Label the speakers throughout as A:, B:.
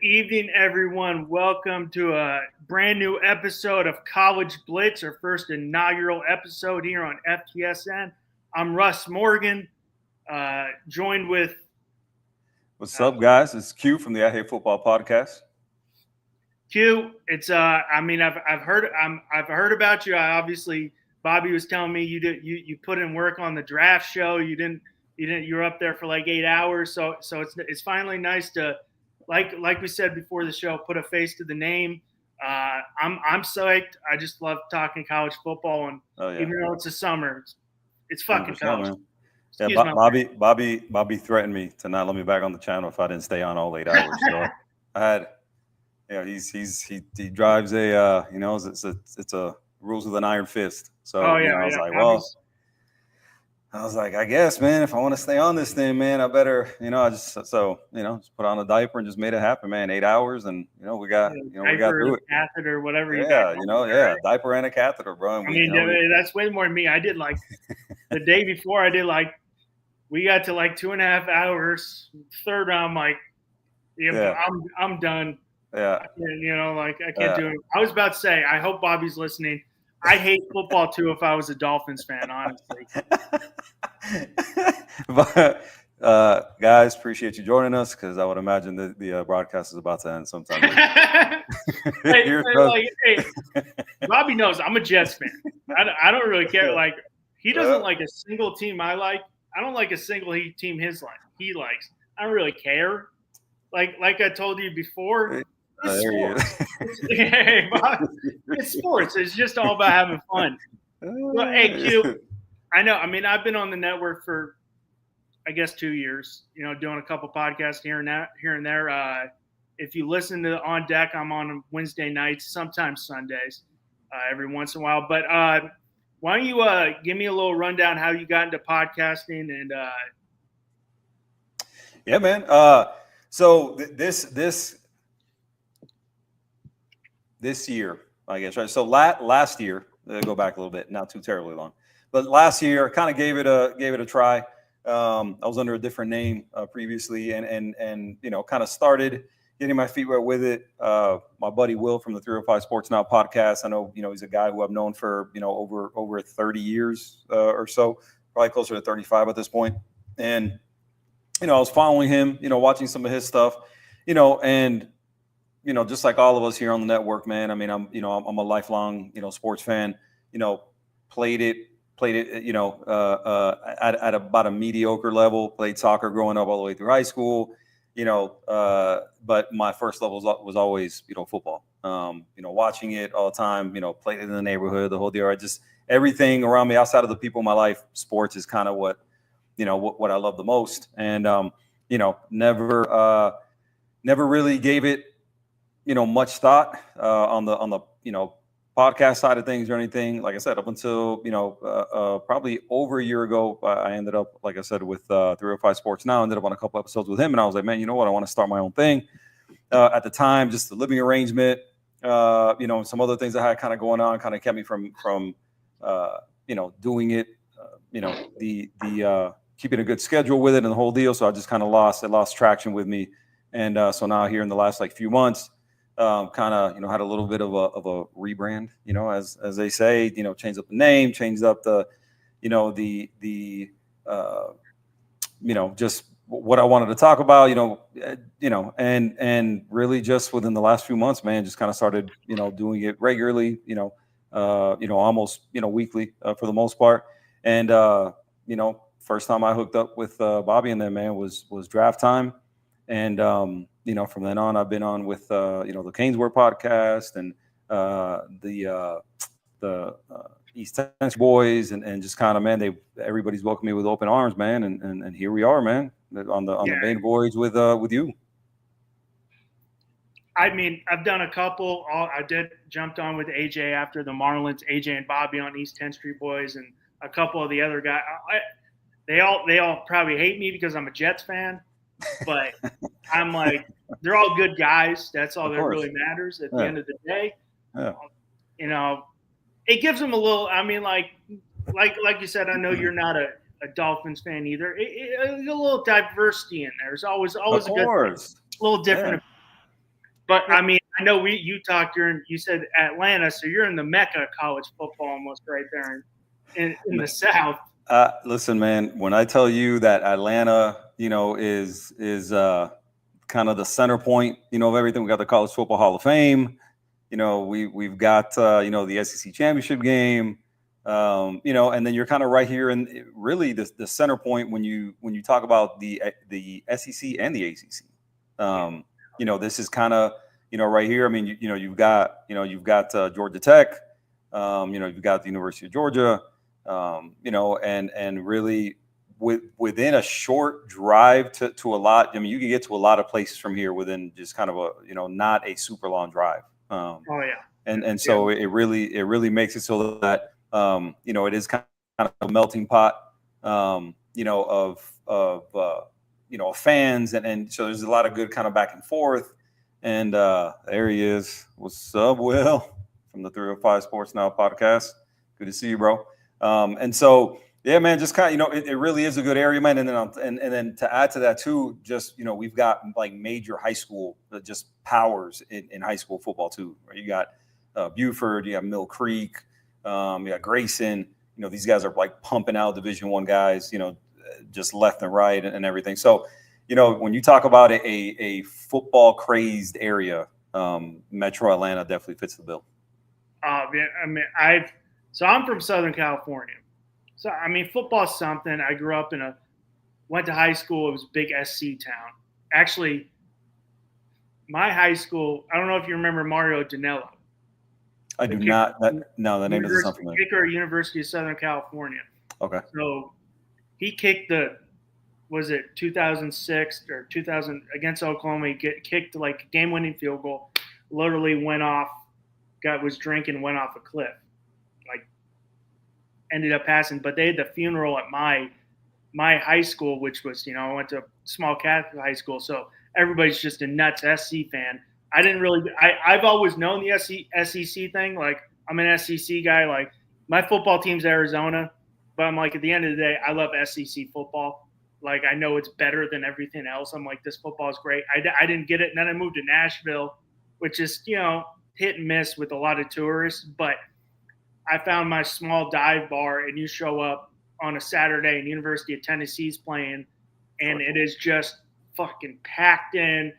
A: evening, everyone. Welcome to a brand new episode of College Blitz, our first inaugural episode here on FTSN. I'm Russ Morgan, joined with.
B: What's up, guys? It's Q from the I Hate Football podcast.
A: Q. It's I've heard about you. Obviously, Bobby was telling me you put in work on the draft show. You were up there for like 8 hours. So it's finally nice to. Like we said before the show, put a face to the name. I'm psyched. I just love talking college football, and even though it's the summer, it's fucking college.
B: Man. Yeah, Bobby threatened me to not let me back on the channel if I didn't stay on all 8 hours. So I had, he drives a it's a rules with an iron fist. So I was like, I guess, man, if I want to stay on this thing, man, I better, just put on a diaper and just made it happen, man. 8 hours, and we got through it.
A: Catheter, whatever.
B: Diaper and a catheter, bro.
A: And that's way more than me. I did like the day before. I did like we got to like 2.5 hours. Third round, I'm done.
B: Yeah.
A: I can't do it. I was about to say, I hope Bobby's listening. I hate football too if I was a Dolphins fan, honestly.
B: But guys, appreciate you joining us because I would imagine that the broadcast is about to end sometime.
A: Bobby knows I'm a Jets fan. I don't really care. Like he doesn't like a single team I like. I don't like a single team he likes. I don't really care. Like I told you before. It's sports. It's just all about having fun. Well, hey, Q, I know. I mean, I've been on the network for, I guess, 2 years. Doing a couple podcasts here and there. If you listen to On Deck, I'm on Wednesday nights, sometimes Sundays, every once in a while. But why don't you give me a little rundown how you got into podcasting and?
B: Yeah, man. So this year, I guess, right? So last year, go back a little bit, not too terribly long, but last year, I kind of gave it a try. I was under a different name previously, and kind of started getting my feet wet with it. My buddy Will from the 305 Sports Now podcast. I know, he's a guy who I've known for over 30 years or so, probably closer to 35 at this point. And I was following him, watching some of his stuff, and. Just like all of us here on the network, man. I mean, I'm a lifelong, sports fan. Played it, at about a mediocre level. Played soccer growing up all the way through high school. But my first level was always, football. Watching it all the time. Played it in the neighborhood, the whole deal. Just everything around me, outside of the people in my life, sports is kind of what I love the most. And never really gave it. Much thought on the podcast side of things or anything. Like I said, up until probably over a year ago, I ended up, like I said, with 305 Sports Now. Ended up on a couple episodes with him, and I was like, man, you know what? I want to start my own thing. At the time, just the living arrangement, and some other things I had kind of going on, kind of kept me from doing it. The keeping a good schedule with it and the whole deal. So I just kind of lost traction with me, and so now here in the last few months. Kind of, had a little bit of a rebrand, as they say, changed up the name, changed up the, just what I wanted to talk about, and really just within the last few months, man, just kind of started, doing it regularly, almost, weekly for the most part. And, first time I hooked up with Bobby and them, man, was draft time. And, from then on, I've been on with, the Canesworth podcast and the East Tennessee boys and just kind of, man, everybody's welcomed me with open arms, man. And here we are, man, on the main voyage with you.
A: I mean, I've done a couple. I jumped on with AJ after the Marlins, AJ and Bobby on East 10th Street boys, and a couple of the other guys. They all probably hate me because I'm a Jets fan. But I'm like, they're all good guys. That's all that really matters at the end of the day. Yeah. It gives them a little. I mean, like you said, I know you're not a Dolphins fan either. A little diversity in there. There's always a good thing. A little different. But I mean, I know you talked. You said Atlanta, so you're in the mecca of college football, almost right there in the South.
B: Listen, man, when I tell you that Atlanta, is kind of the center point, of everything. We got the College Football Hall of Fame. We've got the SEC championship game. And then you're kind of right here in really the center point when you talk about the SEC and the ACC. This is kind of right here. I mean, you've got Georgia Tech. You've got the University of Georgia. And really within a short drive to a lot. I mean, you can get to a lot of places from here within just kind of a not a super long drive. And so it really makes it so that it is kind of a melting pot of fans, and so there's a lot of good kind of back and forth. And there he is. What's up, Will, from the 305 Sports Now podcast? Good to see you, bro. And so yeah, man, just kind of it really is a good area, man. And then to add to that too, just we've got like major high school just powers in high school football too. Right? You got Buford, you have Mill Creek, you got Grayson. These guys are like pumping out Division I guys, just left and right and everything. So, when you talk about a football crazed area, Metro Atlanta definitely fits the bill.
A: I mean, I'm from Southern California. So, I mean, football's something. I grew up went to high school. It was a big SC town. Actually, my high school, I don't know if you remember Mario Danello.
B: I do not. That name doesn't sound familiar.
A: Kicker at University of Southern California.
B: Okay.
A: So he kicked 2006 or 2000 against Oklahoma. He kicked like a game-winning field goal. Literally was drinking, went off a cliff. Like ended up passing. But they had the funeral at my high school, which was I went to a small Catholic high school, so everybody's just a nuts SC fan. I've always known the SEC thing. Like, I'm an SEC guy. Like, my football team's Arizona, but I'm like, at the end of the day, I love SEC football. Like, I know it's better than everything else. I'm like, this football is great. I didn't get it. And then I moved to Nashville, which is, hit and miss with a lot of tourists. But I found my small dive bar, and you show up on a Saturday and University of Tennessee's playing, and it is just fucking packed in.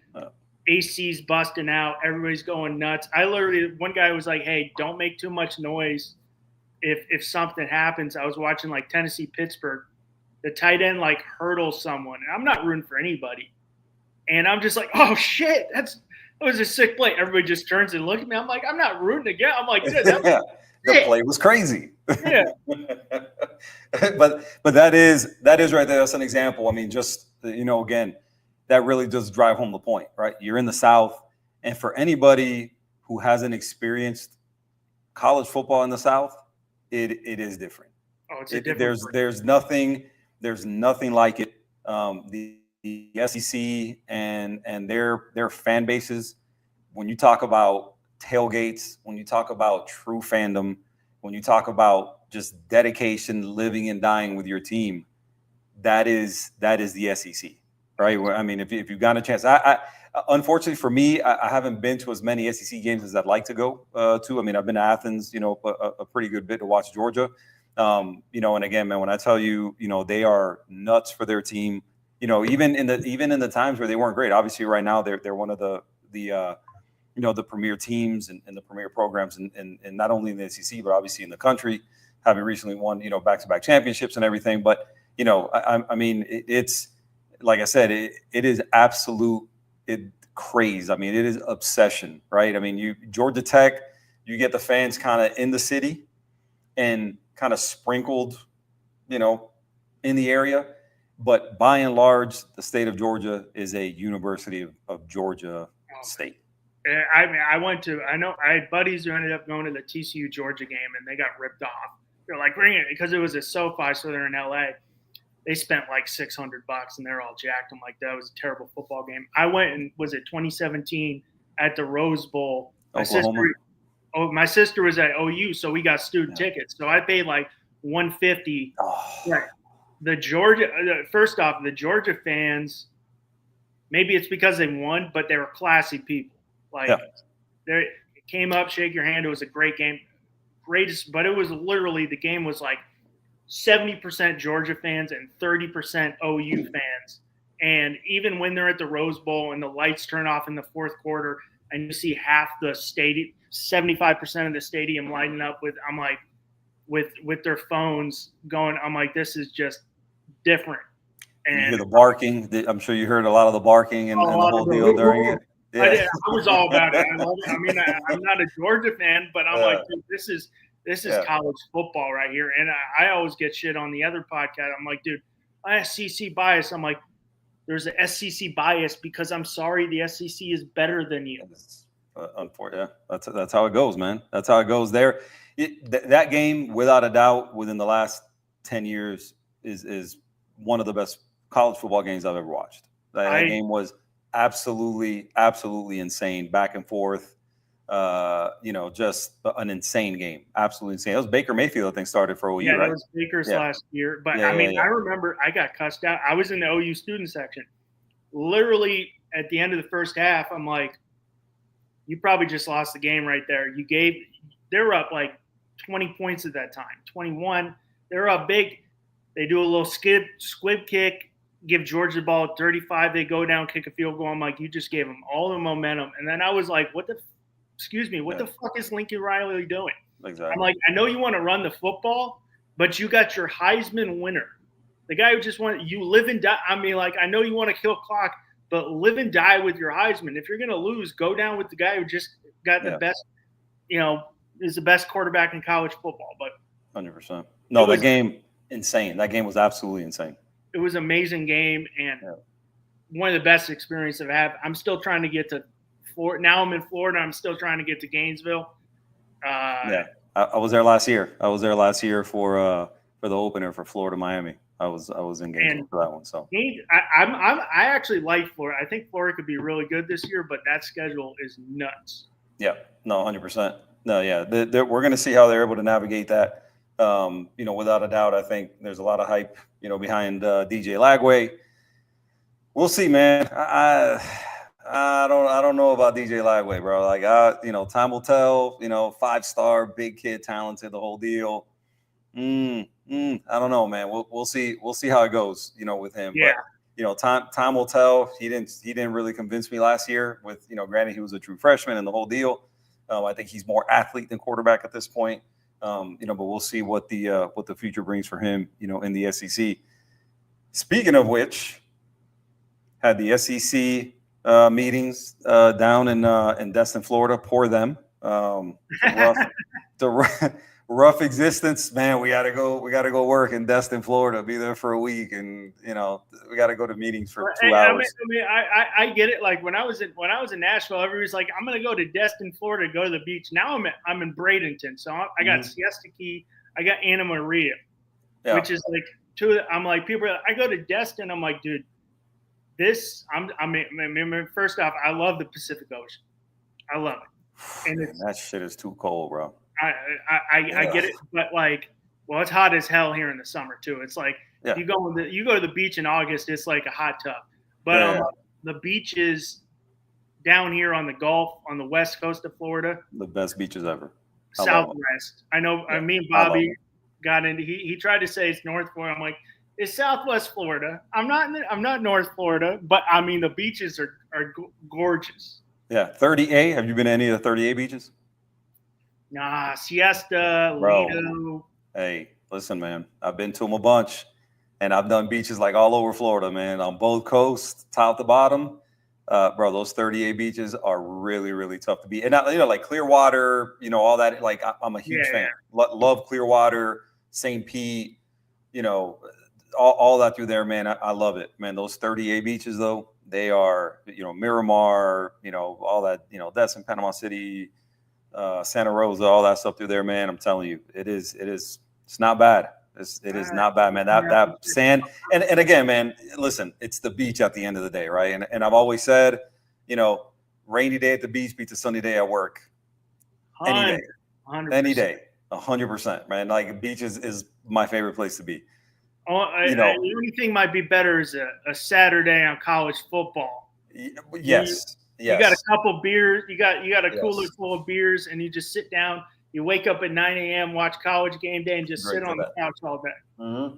A: AC's busting out. Everybody's going nuts. One guy was like, hey, don't make too much noise if something happens. I was watching like Tennessee Pittsburgh. The tight end like hurdles someone. And I'm not rooting for anybody. And I'm just like, oh shit, that was a sick play. Everybody just turns and looks at me. I'm like, I'm not rooting again. I'm like, dude,
B: the play was crazy.
A: Yeah.
B: but that is right there. That's an example. I mean, just again, that really does drive home the point, right? You're in the South, and for anybody who hasn't experienced college football in the South, it is different.
A: Oh, it's a different.
B: There's nothing like it. The SEC and their fan bases. When you talk about tailgates, when you talk about true fandom, when you talk about just dedication, living and dying with your team, that is the SEC. Right. I mean, if you've gotten a chance, I unfortunately for me, I haven't been to as many SEC games as I'd like to go to. I mean, I've been to Athens, a pretty good bit to watch Georgia. And again, man, when I tell you, they are nuts for their team. Even in the times where they weren't great. Obviously, right now they're one of the premier teams and the premier programs, and not only in the SEC but obviously in the country, having recently won back-to-back championships and everything. But I mean, it's. Like I said, it is absolute craze. I mean, it is obsession, right? I mean, Georgia Tech, you get the fans kind of in the city and kind of sprinkled, in the area. But by and large, the state of Georgia is a University of Georgia state.
A: I mean, I had buddies who ended up going to the TCU Georgia game, and they got ripped off. They're like, bring it, because it was a SoFi, so they're in LA. They spent like $600 and they're all jacked. I'm like, that was a terrible football game. I went and was it 2017 at the Rose Bowl. My sister was at OU, so we got student tickets. So I paid like $150. Right. First off, the Georgia fans, maybe it's because they won, but they were classy people. Like, there, it came up, shake your hand. It was a great game. Greatest, but it was literally, the game was like 70% Georgia fans and 30% OU fans. And even when they're at the Rose Bowl and the lights turn off in the fourth quarter and you see half the stadium, 75% of the stadium lighting up with, I'm like, with their phones going, I'm like, this is just different. And
B: you hear the barking. I'm sure you heard a lot of the barking and the whole deal during it.
A: Yeah. I was all about it. I love it. I mean, I'm not a Georgia fan, but I'm like, dude, this is college football right here. And I always get shit on the other podcast. I'm like, dude, SEC bias. I'm like, there's a SEC bias because I'm sorry, the SEC is better than you.
B: Unfortunately, that's how it goes, man. That's how it goes there. That game, without a doubt, within the last 10 years, is one of the best college football games I've ever watched. That game was absolutely insane, back and forth. Just an insane game. Absolutely insane. It was Baker Mayfield, I think, started for OU, right?
A: Yeah, it was Baker's last year. But, I remember I got cussed out. I was in the OU student section. Literally, at the end of the first half, I'm like, you probably just lost the game right there. They were up like 20 points at that time, 21. They were up big. They do a little squib kick, give Georgia the ball at 35. They go down, kick a field goal. I'm like, you just gave them all the momentum. And then I was like, what the fuck is Lincoln Riley doing?
B: Exactly.
A: I'm like, I know you want to run the football, but you got your Heisman winner. The guy who just you live and die. I mean, like, I know you want to kill clock, but live and die with your Heisman. If you're going to lose, go down with the guy who just got the best, is the best quarterback in college football. But
B: 100%. No, that game, insane. That game was absolutely insane.
A: It was an amazing game and one of the best experiences I've had. I'm still trying to get to Florida. Now I'm in Florida. I'm still trying to get to Gainesville.
B: I was there last year. I was there last year for the opener for Florida Miami. I was in Gainesville for that one. So
A: I actually like Florida. I think Florida could be really good this year, but that schedule is nuts.
B: Yeah, no, 100%. No, yeah, we're going to see how they're able to navigate that. Without a doubt, I think there's a lot of hype, behind DJ Lagway. We'll see, man. I don't know about DJ Lagway, bro. Like, time will tell. 5-star, big kid, talented, the whole deal. I don't know, man. We'll see. We'll see how it goes, with him.
A: Yeah.
B: But time will tell. He didn't really convince me last year. With granted, he was a true freshman and the whole deal. I think he's more athlete than quarterback at this point. But we'll see what the future brings for him, in the SEC. Speaking of which, had the SEC meetings down in Destin, Florida. Poor them. Rough existence, man. We gotta go work in Destin, Florida. Be there for a week, and we gotta go to meetings for 2 hours.
A: I get it. Like when I was in Nashville, everybody's like, I'm gonna go to Destin, Florida, to go to the beach. Now I'm in Bradenton, so I got Siesta Key, I got Anna Maria, which is like two. I'm like, people are like, I go to Destin. I'm like, dude, this. First off, I love the Pacific Ocean. I love it, and
B: that shit is too cold, bro.
A: I get it, but it's hot as hell here in the summer too. It's like you go to the beach in August, it's like a hot tub. But the beaches down here on the Gulf, on the west coast of Florida,
B: the best beaches ever.
A: Southwest. I know. Yeah, me and Bobby got into. He tried to say it's North Florida. I'm like, it's Southwest Florida. I'm not North Florida, but I mean the beaches are gorgeous.
B: Yeah, 30A. Have you been to any of the 30A beaches?
A: Nah, Siesta, Lido.
B: Hey, listen, man. I've been to them a bunch, and I've done beaches like all over Florida, man. On both coasts, top to bottom. Bro, those 30A beaches are really, really tough to beat. And, like Clearwater, all that. Like, I'm a huge fan. Love Clearwater, St. Pete, all that through there, man. I love it, man. Those 30A beaches, though, they are, Miramar, all that, Destin, Panama City, Santa Rosa, all that stuff through there, man. I'm telling you, it's not bad. It is not bad, man. That sand. And again, man, listen, it's the beach at the end of the day, right? And I've always said, rainy day at the beach beats a sunny day at work. Any day. 100%. Any day. 100%, man. Like, beach is my favorite place to be.
A: The only thing might be better is a Saturday on college football.
B: Yes.
A: You got a
B: Yes.
A: couple beers. You got a cooler
B: Yes.
A: full of beers, and you just sit down. You wake up at 9 a.m., watch College Game Day, and just
B: Great
A: sit
B: for
A: on the
B: that.
A: couch all day.
B: Mm-hmm.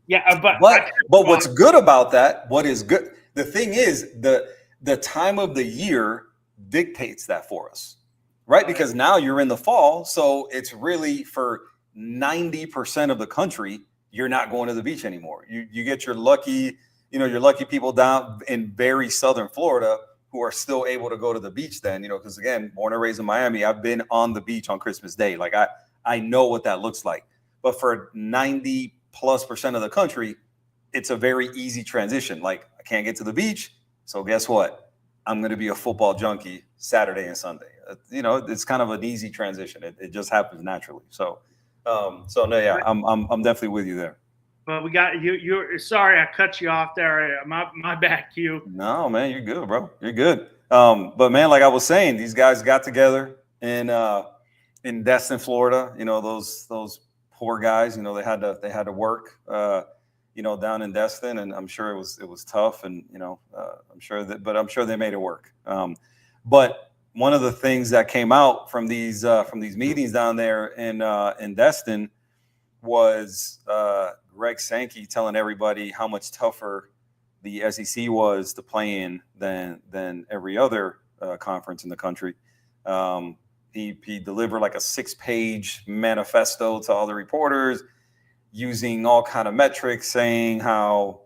A: Yeah, but
B: But what's good about that? What is good? The thing is the time of the year dictates that for us, right? Because now you're in the fall, so it's really for 90% of the country. You're not going to the beach anymore. You get your lucky people down in very southern Florida who are still able to go to the beach. Then because again, born and raised in Miami, I've been on the beach on Christmas Day. Like I know what that looks like. But for 90+% of the country, it's a very easy transition. Like I can't get to the beach, so guess what? I'm going to be a football junkie Saturday and Sunday. It's kind of an easy transition. It just happens naturally. So no, yeah, I'm definitely with you there.
A: But we got you. You're sorry, I cut you off there. My bad, Q.
B: No, man, you're good, bro. You're good. But man, like I was saying, these guys got together in Destin, Florida. Those poor guys. They had to work. Down in Destin, and I'm sure it was tough, and I'm sure they made it work. But one of the things that came out from these meetings down there in Destin was Greg Sankey telling everybody how much tougher the SEC was to play in than every other conference in the country. He delivered like a 6-page manifesto to all the reporters, using all kind of metrics, saying how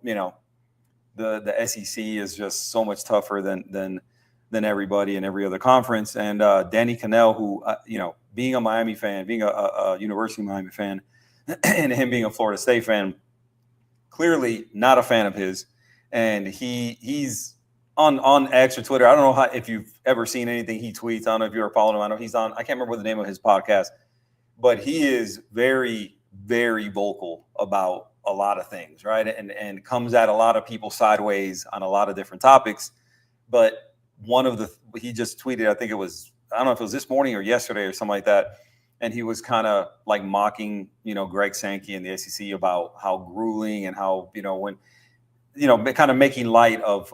B: the SEC is just so much tougher than everybody in every other conference. And Danny Cannell, who being a Miami fan, being a University of Miami fan, and him being a Florida State fan, clearly not a fan of his. And he's on X or Twitter. I don't know if you've ever seen anything he tweets. I don't know if you're following him. I know he's on. I can't remember the name of his podcast, but he is very, very vocal about a lot of things, right? And comes at a lot of people sideways on a lot of different topics. But he just tweeted, I think it was, I don't know if it was this morning or yesterday or something like that. And he was kind of like mocking, Greg Sankey and the SEC about how grueling and how, kind of making light of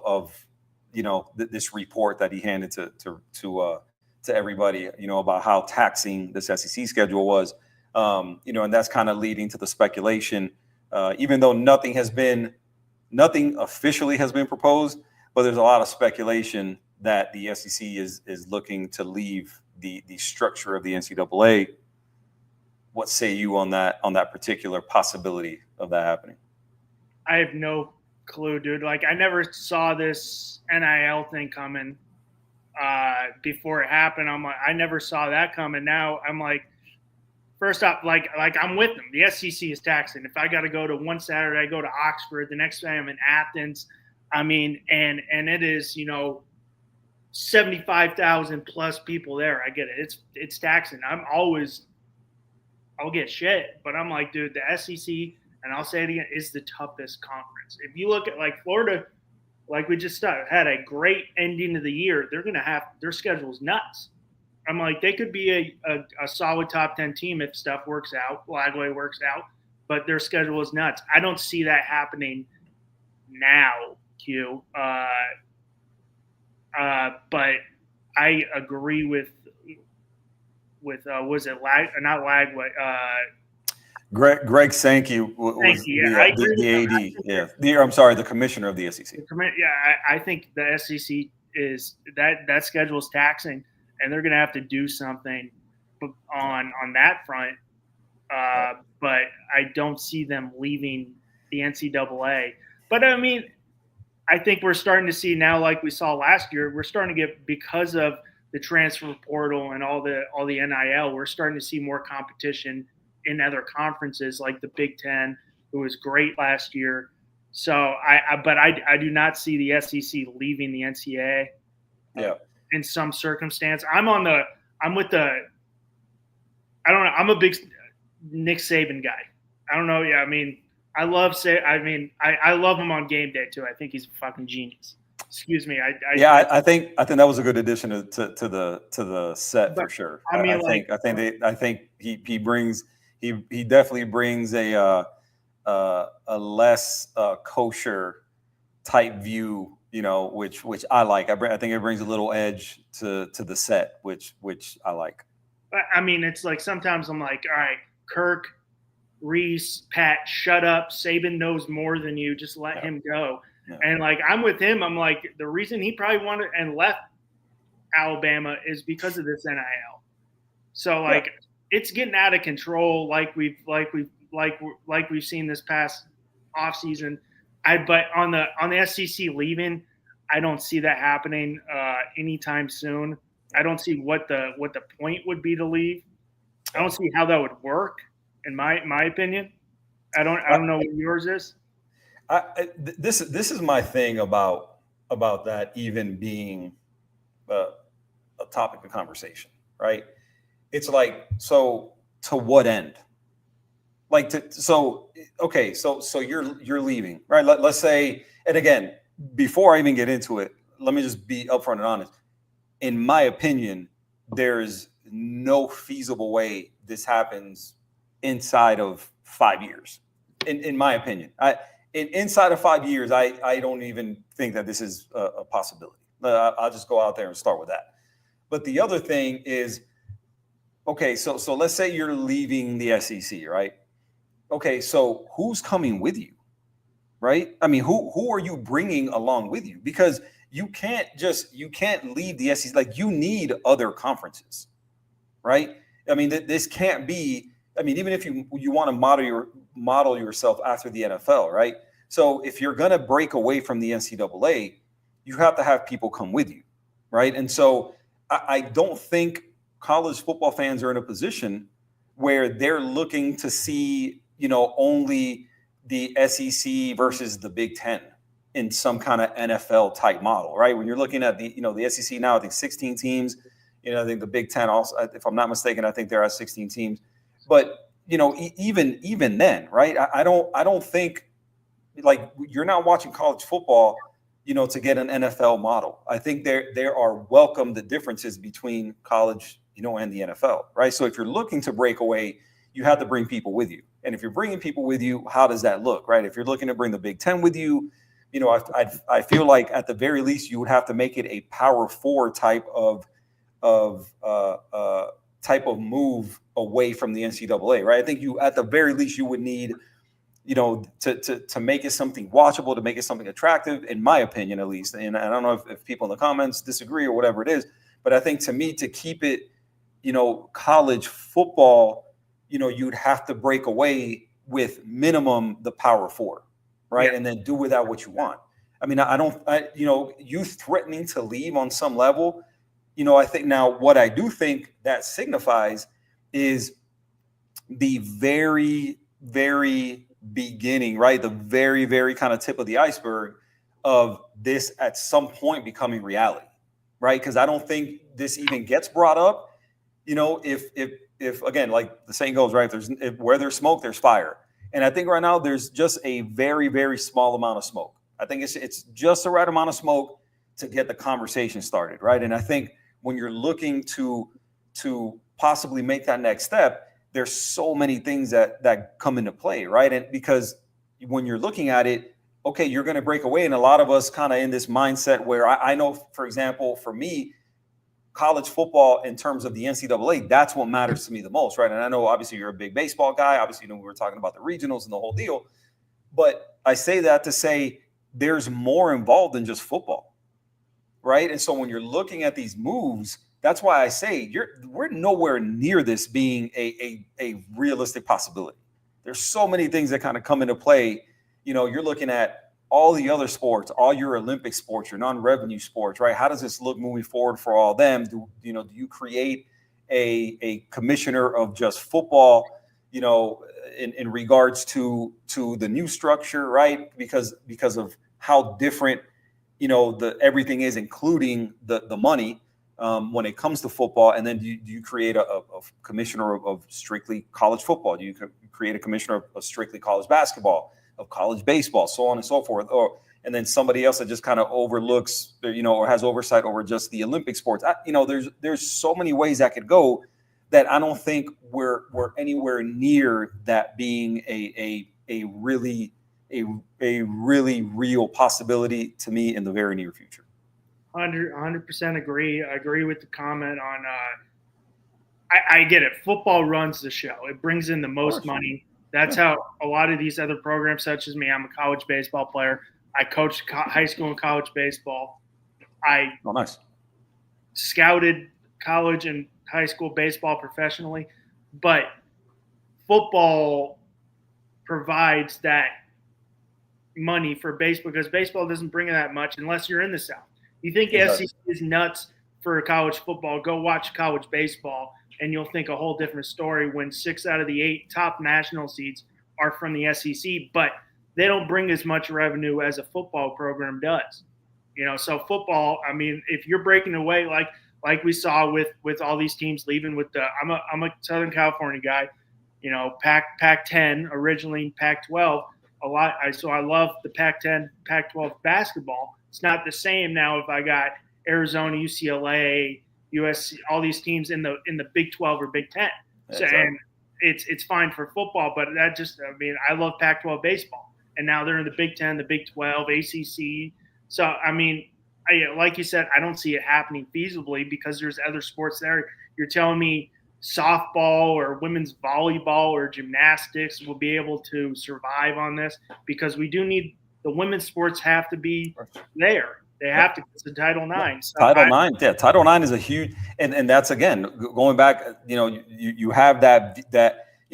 B: this report that he handed to everybody, about how taxing this SEC schedule was. And that's kind of leading to the speculation, even though nothing officially has been proposed, but there's a lot of speculation that the SEC is looking to leave the structure of the NCAA. What say you on that particular possibility of that happening?
A: I have no clue, dude. Like I never saw this NIL thing coming before it happened. I never saw that coming. Now I'm like, first off, like I'm with them. The SEC is taxing. If I got to go to one Saturday, I go to Oxford. The next day I'm in Athens. I mean, and it is 75,000 plus people there. I get it. It's taxing. I'll get shit, but I'm like, dude, the SEC, and I'll say it again, is the toughest conference. If you look at like Florida, like we just had a great ending of the year, they're gonna have their schedule's nuts. I'm like, they could be a solid top 10 team if stuff works out, Lagway works out, but their schedule is nuts. I don't see that happening now, Q. But I agree with was it not Lagway?
B: Greg Sankey was the AD. Yeah, I'm sorry, the commissioner of the SEC.
A: I think the SEC is that schedule is taxing, and they're going to have to do something on that front. But I don't see them leaving the NCAA. But I mean, I think we're starting to see now, like we saw last year, we're starting to get, because of the transfer portal and all the NIL, we're starting to see more competition in other conferences like the Big Ten, who was great last year. So I do not see the SEC leaving the NCAA.
B: Yeah.
A: In some circumstance, I'm with the. I don't know. I'm a big Nick Saban guy. I don't know. Yeah, I mean, I love him on game day too. I think he's a fucking genius. Excuse me.
B: I think that was a good addition to the set for sure. I think he definitely brings a less kosher type view which I like. I think it brings a little edge to the set, which I like.
A: I mean, it's like sometimes I'm like, all right, Kirk, Reese, Pat, shut up. Saban knows more than you. Just let him go. Yeah. And like, I'm with him. I'm like, the reason he probably wanted and left Alabama is because of this NIL. So like, it's getting out of control. Like we've seen this past offseason. But on the SEC leaving, I don't see that happening anytime soon. I don't see what the point would be to leave. I don't see how that would work, in my opinion. I don't know what yours is.
B: This is my thing about that even being a topic of conversation, right? It's like, so to what end? Like so you're leaving, right? Let's say, and again, before I even get into it, let me just be upfront and honest. In my opinion, there's no feasible way this happens inside of 5 years. In my opinion, inside of 5 years, I don't even think that this is a possibility. I'll just go out there and start with that. But the other thing is, okay, so let's say you're leaving the SEC, right? Okay, so who's coming with you, right? I mean, who are you bringing along with you? Because you can't leave the SEC. Like, you need other conferences, right? I mean, this can't be. I mean, even if you want to model yourself after the NFL, right? So if you're going to break away from the NCAA, you have to have people come with you, right? And so I don't think college football fans are in a position where they're looking to see, only the SEC versus the Big Ten in some kind of NFL type model, right? When you're looking at the SEC now, I think 16 teams. I think the Big Ten also, if I'm not mistaken, I think they're at 16 teams. But even then, right? I don't think, like, you're not watching college football, to get an NFL model. I think there are welcome the differences between college, and the NFL, right? So if you're looking to break away, you have to bring people with you. And if you're bringing people with you, how does that look, right? If you're looking to bring the Big Ten with you, I feel like at the very least you would have to make it a Power 4 type of move away from the NCAA, right? I think at the very least you would need, to make it something watchable, to make it something attractive, in my opinion, at least. And I don't know if people in the comments disagree or whatever it is, but I think to me, to keep it, college football, you'd have to break away with minimum the Power 4, right? Yeah. And then do with that what you want. I mean, you threatening to leave on some level, I think now what I do think that signifies is the very, very beginning, right? The very, very kind of tip of the iceberg of this at some point becoming reality, right? Because I don't think this even gets brought up, if again, like the saying goes, right? Where there's smoke, there's fire. And I think right now there's just a very, very small amount of smoke. I think it's just the right amount of smoke to get the conversation started, right? And I think when you're looking to possibly make that next step, there's so many things that come into play, right? And because when you're looking at it, okay, you're going to break away. And a lot of us kind of in this mindset where I know, for example, for me, college football in terms of the NCAA, that's what matters to me the most, right? And I know obviously you're a big baseball guy. Obviously, we were talking about the regionals and the whole deal. But I say that to say there's more involved than just football, right? And so when you're looking at these moves, that's why I say we're nowhere near this being a realistic possibility. There's so many things that kind of come into play. You're looking at all the other sports, all your Olympic sports, your non-revenue sports, right? How does this look moving forward for all of them? Do you create a commissioner of just football, in regards to the new structure, right? Because of how different, everything is, including the money when it comes to football. And then do you create a commissioner of strictly college football? Do you create a commissioner of strictly college basketball, of college baseball, so on and so forth? And then somebody else that just kind of overlooks, or has oversight over just the Olympic sports. There's so many ways that could go that I don't think we're anywhere near that being a really a really real possibility to me in the very near future.
A: 100% agree. I agree with the comment on. I get it. Football runs the show. It brings in the most money. That's how a lot of these other programs, such as me, I'm a college baseball player. I coached high school and college baseball. I
B: nice.
A: Scouted college and high school baseball professionally, but football provides that money for baseball because baseball doesn't bring in that much unless you're in the South. You think SEC is nuts for college football? Go watch college baseball, and you'll think a whole different story when 6 out of the 8 top national seeds are from the SEC, but they don't bring as much revenue as a football program does. So football, I mean, if you're breaking away like we saw with all these teams leaving with I'm a Southern California guy, Pac-10 originally, Pac-12 a lot. So I love the Pac-10, Pac-12 basketball. It's not the same now if I got Arizona, UCLA, USC, all these teams in the Big 12 or Big 10. And it's fine for football, but I love Pac-12 baseball, and now they're in the Big 10, the Big 12, ACC. So I mean, like you said, I don't see it happening feasibly because there's other sports there. You're telling me softball or women's volleyball or gymnastics will be able to survive on this? Because we do need the women's sports have to be there. They have to. It's the Title IX. So
B: Title IX, Title IX is a huge, and that's again going back. You have that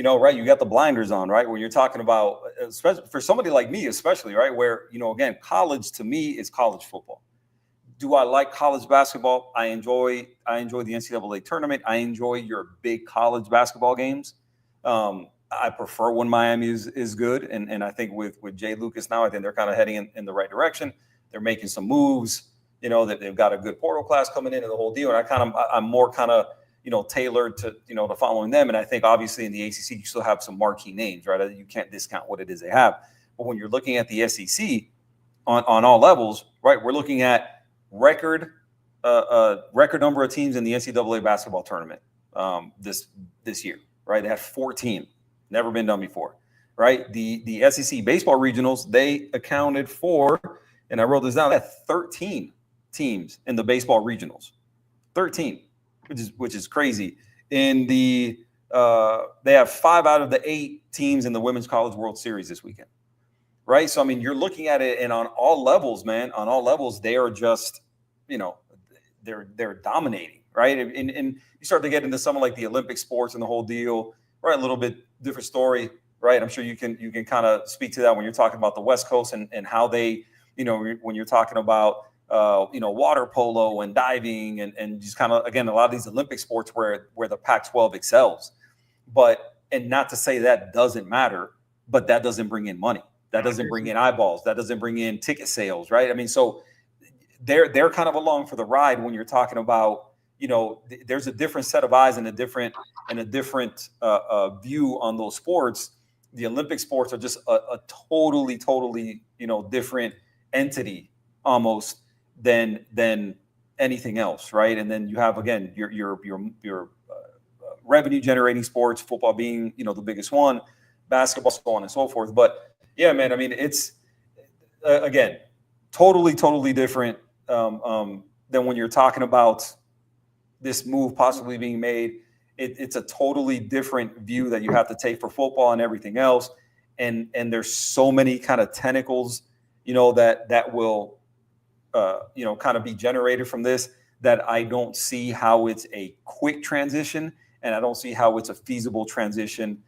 B: right. You got the blinders on, right? When you're talking about, especially for somebody like me, especially right, where again, college to me is college football. Do I like college basketball? I enjoy the NCAA tournament. I enjoy your big college basketball games. I prefer when Miami is good, and I think with Jay Lucas now, I think they're kind of heading in the right direction. They're making some moves, that they've got a good portal class coming in and the whole deal. And I'm more kind of, tailored to, to following them. And I think obviously in the ACC, you still have some marquee names, right? You can't discount what it is they have. But when you're looking at the SEC on all levels, right, we're looking at record number of teams in the NCAA basketball tournament this year, right? They had 14, never been done before, right? The SEC baseball regionals, they accounted for, and I wrote this down, they had 13 teams in the baseball regionals, 13, which is crazy. In the they have 5 out of the 8 teams in the Women's College World Series this weekend, right? So I mean, you're looking at it, and on all levels, man, on all levels, they are just, they're dominating, right? And you start to get into something like the Olympic sports and the whole deal, right? A little bit different story, right? I'm sure you can kind of speak to that when you're talking about the West Coast and how they. When you're talking about, water polo and diving and just kind of, again, a lot of these Olympic sports where the Pac-12 excels. And not to say that doesn't matter, but that doesn't bring in money. That doesn't bring in eyeballs. That doesn't bring in ticket sales, right? I mean, so they're kind of along for the ride when you're talking about, there's a different set of eyes and a different view on those sports. The Olympic sports are just a totally, different entity almost than anything else, right? And then you have again your revenue generating sports, football being the biggest one, basketball, so on and so forth. But yeah, man, I mean it's again totally different than when you're talking about this move possibly being made. It's a totally different view that you have to take for football and everything else, and there's so many kind of tentacles that will, kind of be generated from this, that I don't see how it's a quick transition, and I don't see how it's a feasible transition,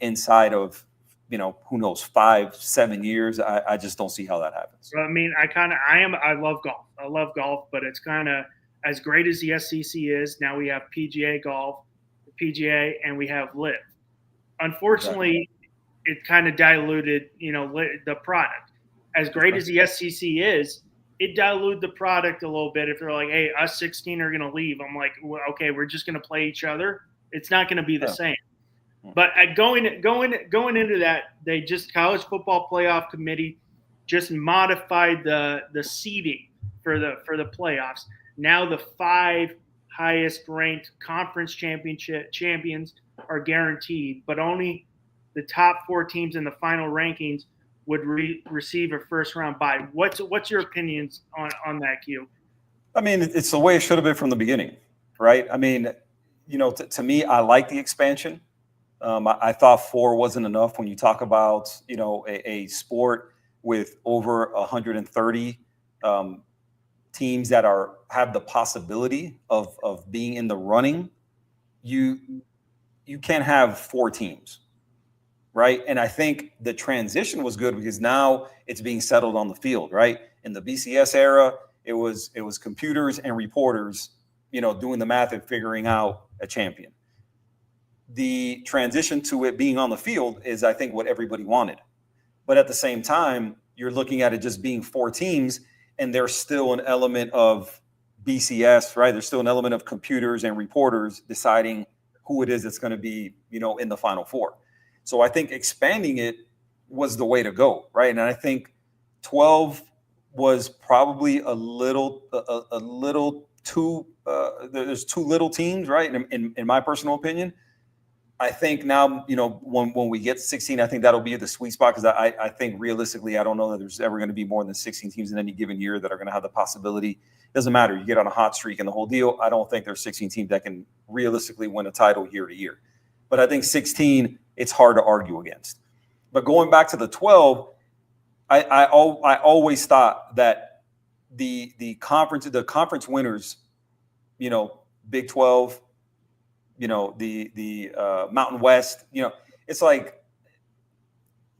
B: inside of, who knows, 5-7 years. I just don't see how that happens.
A: I mean, I love golf. I love golf, but it's kind of as great as the SEC is. Now we have PGA golf, the PGA, and we have LIV. Unfortunately, it kind of diluted, the product. As great as the SEC is, it diluted the product a little bit. If they're like, hey, us 16 are going to leave, I'm like, well, okay, we're just going to play each other. It's not going to be the same. But going into that, they just College Football Playoff Committee just modified the seeding for the playoffs. Now the 5 highest ranked conference champions are guaranteed, but only the top 4 teams in the final rankings would receive a first round bye. What's your opinions on that, Q?
B: I mean, it's the way it should have been from the beginning, right? I mean, to me, I like the expansion. I thought 4 wasn't enough when you talk about, a sport with over 130 teams that have the possibility of being in the running. You can't have 4 teams, right? And I think the transition was good because now it's being settled on the field, right? In the BCS era, it was computers and reporters, doing the math and figuring out a champion. The transition to it being on the field is, I think, what everybody wanted. But at the same time, you're looking at it just being 4 teams, and there's still an element of BCS, right? There's still an element of computers and reporters deciding who it is that's going to be, in the Final Four. So I think expanding it was the way to go, right? And I think 12 was probably a little too. There's too little teams, right? In my personal opinion. I think now, when we get to 16, I think that'll be the sweet spot because I think realistically, I don't know that there's ever going to be more than 16 teams in any given year that are going to have the possibility. It doesn't matter. You get on a hot streak and the whole deal. I don't think there's 16 teams that can realistically win a title year to year. But I think 16, it's hard to argue against. But going back to the 12, I always thought that the conference winners, Big 12, the Mountain West, it's like,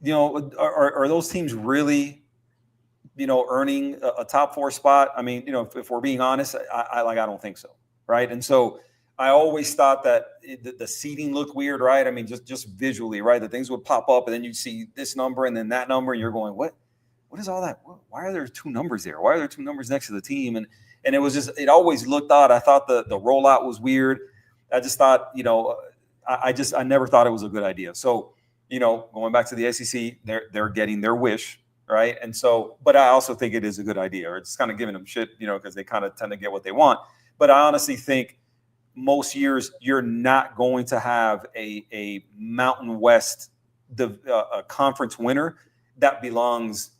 B: are those teams really, earning a top 4 spot? I mean, if we're being honest, I don't think so. Right. And so I always thought that the seating looked weird, right? I mean, just visually, right? The things would pop up and then you'd see this number and then that number and you're going, what is all that? Why are there 2 numbers there? Why are there 2 numbers next to the team? And it was just, it always looked odd. I thought the rollout was weird. I just thought, I never thought it was a good idea. So, going back to the SEC, they're getting their wish, right? And so, but I also think it is a good idea, or it's kind of giving them shit, because they kind of tend to get what they want. But I honestly think most years you're not going to have a Mountain West a conference winner that belongs,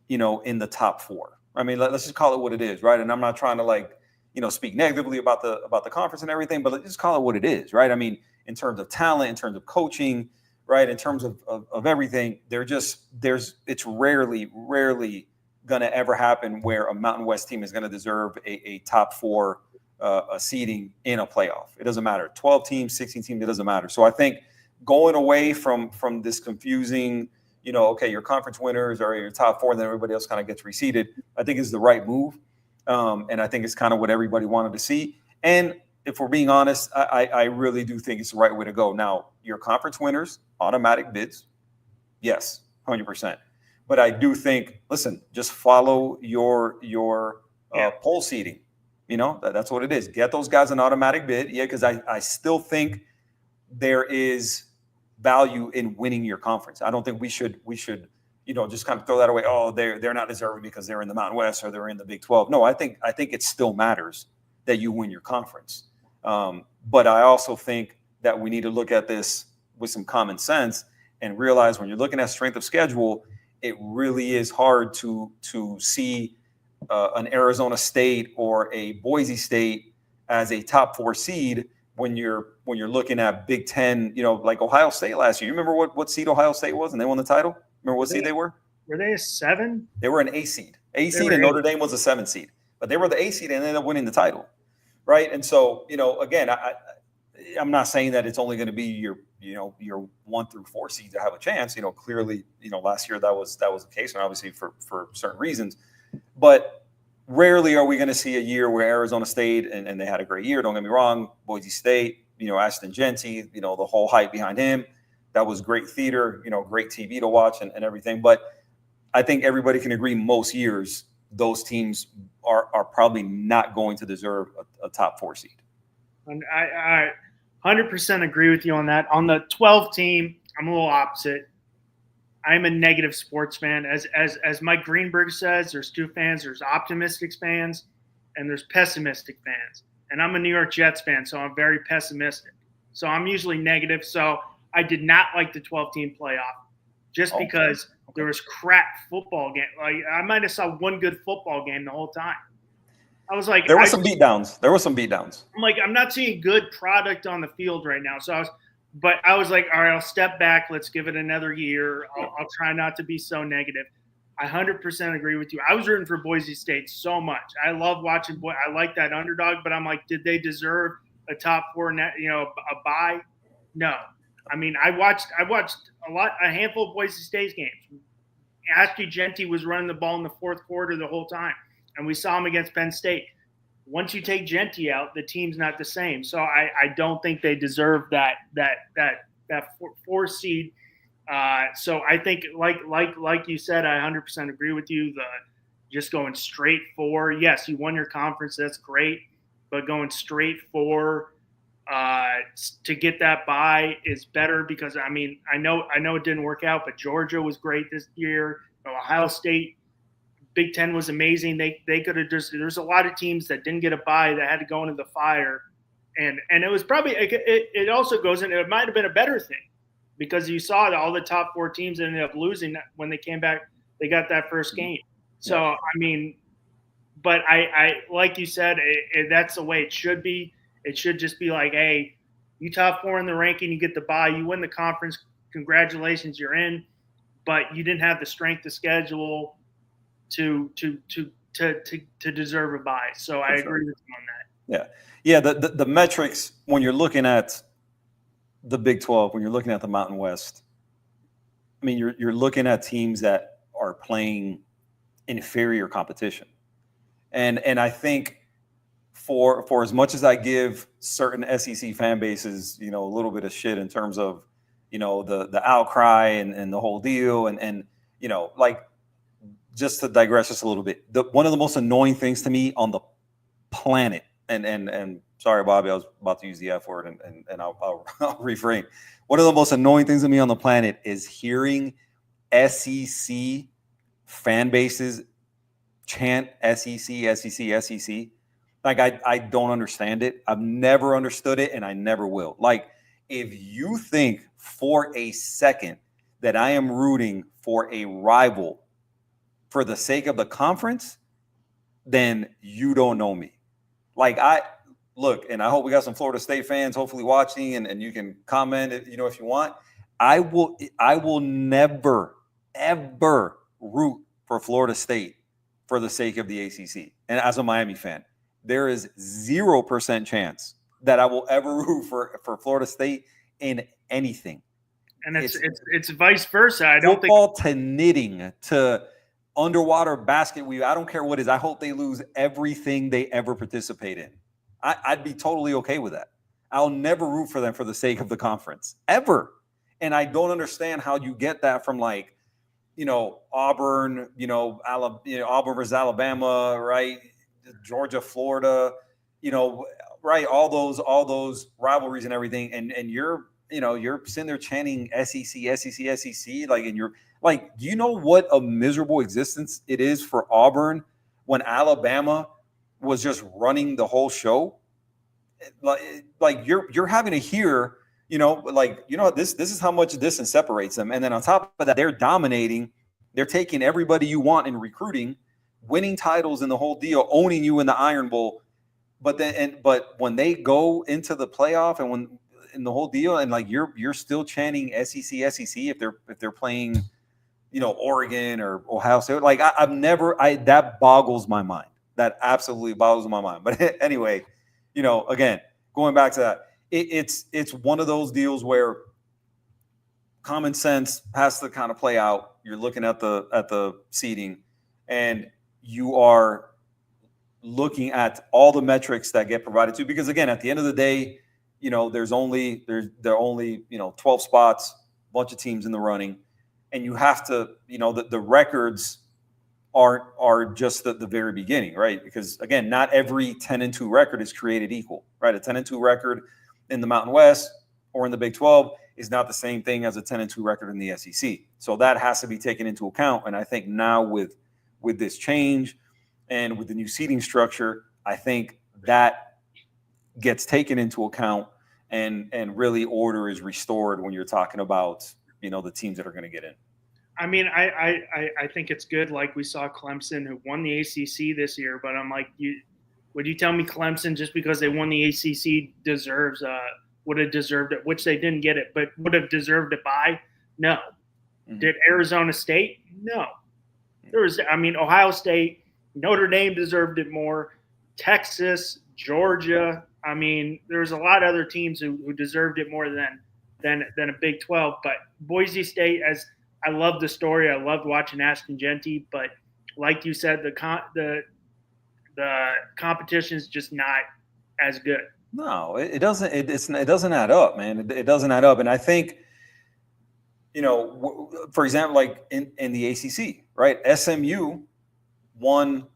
B: in the top 4. I mean, let's just call it what it is, right? And I'm not trying to speak negatively about the conference and everything, but let's just call it what it is, right? I mean, in terms of talent, in terms of coaching, right, in terms of everything, it's rarely going to ever happen where a Mountain West team is going to deserve a top 4 seeding in a playoff. It doesn't matter. 12 teams, 16 teams, it doesn't matter. So I think going away from this confusing, okay, your conference winners are your top 4, and then everybody else kind of gets reseeded, I think is the right move. And I think it's kind of what everybody wanted to see. And if we're being honest, I really do think it's the right way to go. Now, your conference winners, automatic bids, yes, 100%. But I do think, listen, just follow your poll seeding. That's what it is. Get those guys an automatic bid. Yeah, because I still think there is value in winning your conference. I don't think we should just kind of throw that away. Oh, they're not deserving because they're in the Mountain West or they're in the Big 12. No, I think it still matters that you win your conference. But I also think that we need to look at this with some common sense and realize when you're looking at strength of schedule, it really is hard to see an Arizona State or a Boise State as a top 4 seed when you're looking at Big 10, like Ohio State last year. You remember what seed Ohio State was and they won the title? Remember what seed they were?
A: Were they a 7?
B: They were an A seed. A seed, and Notre Dame was a 7 seed. But they were the A seed and ended up winning the title, right? And so, again, I'm not saying that it's only going to be your 1 through 4 seeds to have a chance. Clearly, last year that was the case, and obviously for certain reasons. But rarely are we going to see a year where Arizona State, and they had a great year, don't get me wrong, Boise State, Ashton Genty, the whole hype behind him. That was great theater, great TV to watch and everything. But I think everybody can agree most years those teams are probably not going to deserve a top 4 seed.
A: And I 100% agree with you on that. On the 12 team, I'm a little opposite. I'm a negative sports fan. As Mike Greenberg says, there's 2 fans. There's optimistic fans and there's pessimistic fans. And I'm a New York Jets fan, so I'm very pessimistic. So I'm usually negative. So I did not like the 12-team playoff just because There was crap football game. Like I might have saw one good football game the whole time. I was like,
B: there were some beatdowns.
A: I'm like, I'm not seeing good product on the field right now. So I was like, all right, I'll step back. Let's give it another year. I'll try not to be so negative. I 100% agree with you. I was rooting for Boise State so much. I love watching. I like that underdog, but I'm like, did they deserve a top 4 net? A bye? No. I mean, I watched a handful of Boise State games. Ashley Genty was running the ball in the fourth quarter the whole time, and we saw him against Penn State. Once you take Genty out, the team's not the same. So I don't think they deserve that 4 seed. So I think like you said, I 100% agree with you. Just going straight for, yes, you won your conference, that's great, but going straight for to get that bye is better because I mean I know it didn't work out, but Georgia was great this year. Ohio State, Big Ten was amazing. They could have just. There's a lot of teams that didn't get a bye that had to go into the fire, and it was probably it also goes in. It might have been a better thing because you saw that all the top 4 teams ended up losing when they came back. They got that first game. So I mean, but I like you said, that's the way it should be. It should just be like, hey, you top 4 in the ranking, you get the bye, you win the conference, congratulations, you're in. But you didn't have the strength of schedule to deserve a bye. So I agree with you on
B: that. Yeah. The metrics when you're looking at the Big 12, when you're looking at the Mountain West, I mean, you're looking at teams that are playing inferior competition, and I think. For as much as I give certain SEC fan bases, a little bit of shit in terms of, the outcry and the whole deal, and like just to digress just a little bit, one of the most annoying things to me on the planet, and sorry, Bobby, I was about to use the F word, and I'll refrain. One of the most annoying things to me on the planet is hearing SEC fan bases chant SEC, SEC, SEC. Like, I don't understand it. I've never understood it, and I never will. Like, if you think for a second that I am rooting for a rival for the sake of the conference, then you don't know me. Like, look, and I hope we got some Florida State fans hopefully watching, and you can comment, if you want. I will never, ever root for Florida State for the sake of the ACC. And as a Miami fan, there is 0% chance that I will ever root for Florida State in anything.
A: And it's vice versa. I
B: don't football to knitting to underwater basket weave. I don't care what it is. I hope they lose everything they ever participate in. I'd be totally okay with that. I'll never root for them for the sake of the conference ever. And I don't understand how you get that from Auburn, Auburn versus Alabama, right? Georgia, Florida, right? All those rivalries and everything. And you're sitting there chanting SEC, SEC, SEC. Like, and you're like, do you know what a miserable existence it is for Auburn when Alabama was just running the whole show? Like you're having to hear, this is how much distance separates them. And then on top of that, they're dominating. They're taking everybody you want in recruiting, winning titles in the whole deal, owning you in the Iron Bowl. But when they go into the playoff and when in the whole deal, and like you're still chanting SEC, SEC if they're playing, Oregon or Ohio State. Like that boggles my mind. That absolutely boggles my mind. But anyway, again, going back to that, it's one of those deals where common sense has to kind of play out. You're looking at the seeding, and you are looking at all the metrics that get provided to, because again, at the end of the day, there are only 12 spots, a bunch of teams in the running, and you have to, the records are just the very beginning, right? Because again, not every 10-2 record is created equal, right? A 10-2 record in the Mountain West or in the Big 12 is not the same thing as a 10-2 record in the SEC. So that has to be taken into account. And I think now with this change and with the new seating structure, I think that gets taken into account and really order is restored when you're talking about, the teams that are going to get in.
A: I mean, I think it's good. Like we saw Clemson, who won the ACC this year, but I'm like, would you tell me Clemson, just because they won the ACC, would have deserved it, which they didn't get it, but would have deserved it by? No. Mm-hmm. Did Arizona State? No. Ohio State, Notre Dame deserved it more. Texas, Georgia. I mean, there's a lot of other teams who deserved it more than a Big 12. But Boise State, as I love the story, I loved watching Ashton Genty, but like you said, the competition is just not as good.
B: No, it doesn't. It doesn't add up, man. It doesn't add up. And I think, for example, like in the ACC, right? SMU won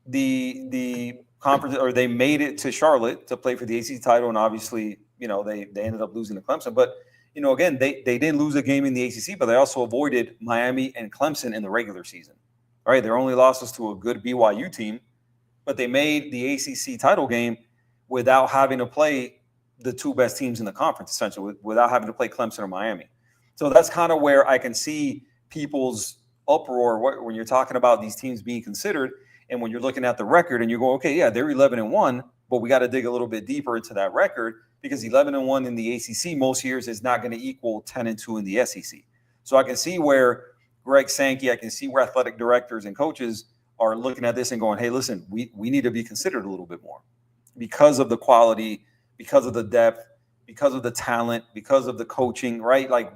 B: the conference, or they made it to Charlotte to play for the ACC title, and obviously, they ended up losing to Clemson. But again, they didn't lose a game in the ACC, but they also avoided Miami and Clemson in the regular season. All right, their only losses to a good BYU team, but they made the ACC title game without having to play the two best teams in the conference, essentially, without having to play Clemson or Miami. So that's kind of where I can see people's uproar when you're talking about these teams being considered, and when you're looking at the record and you go, okay, yeah, they're 11-1, but we got to dig a little bit deeper into that record, because 11-1 in the ACC most years is not going to equal 10-2 in the SEC. So I can see where Greg Sankey, I can see where athletic directors and coaches are looking at this and going, hey, listen, we need to be considered a little bit more because of the quality, because of the depth, because of the talent, because of the coaching, right? Like,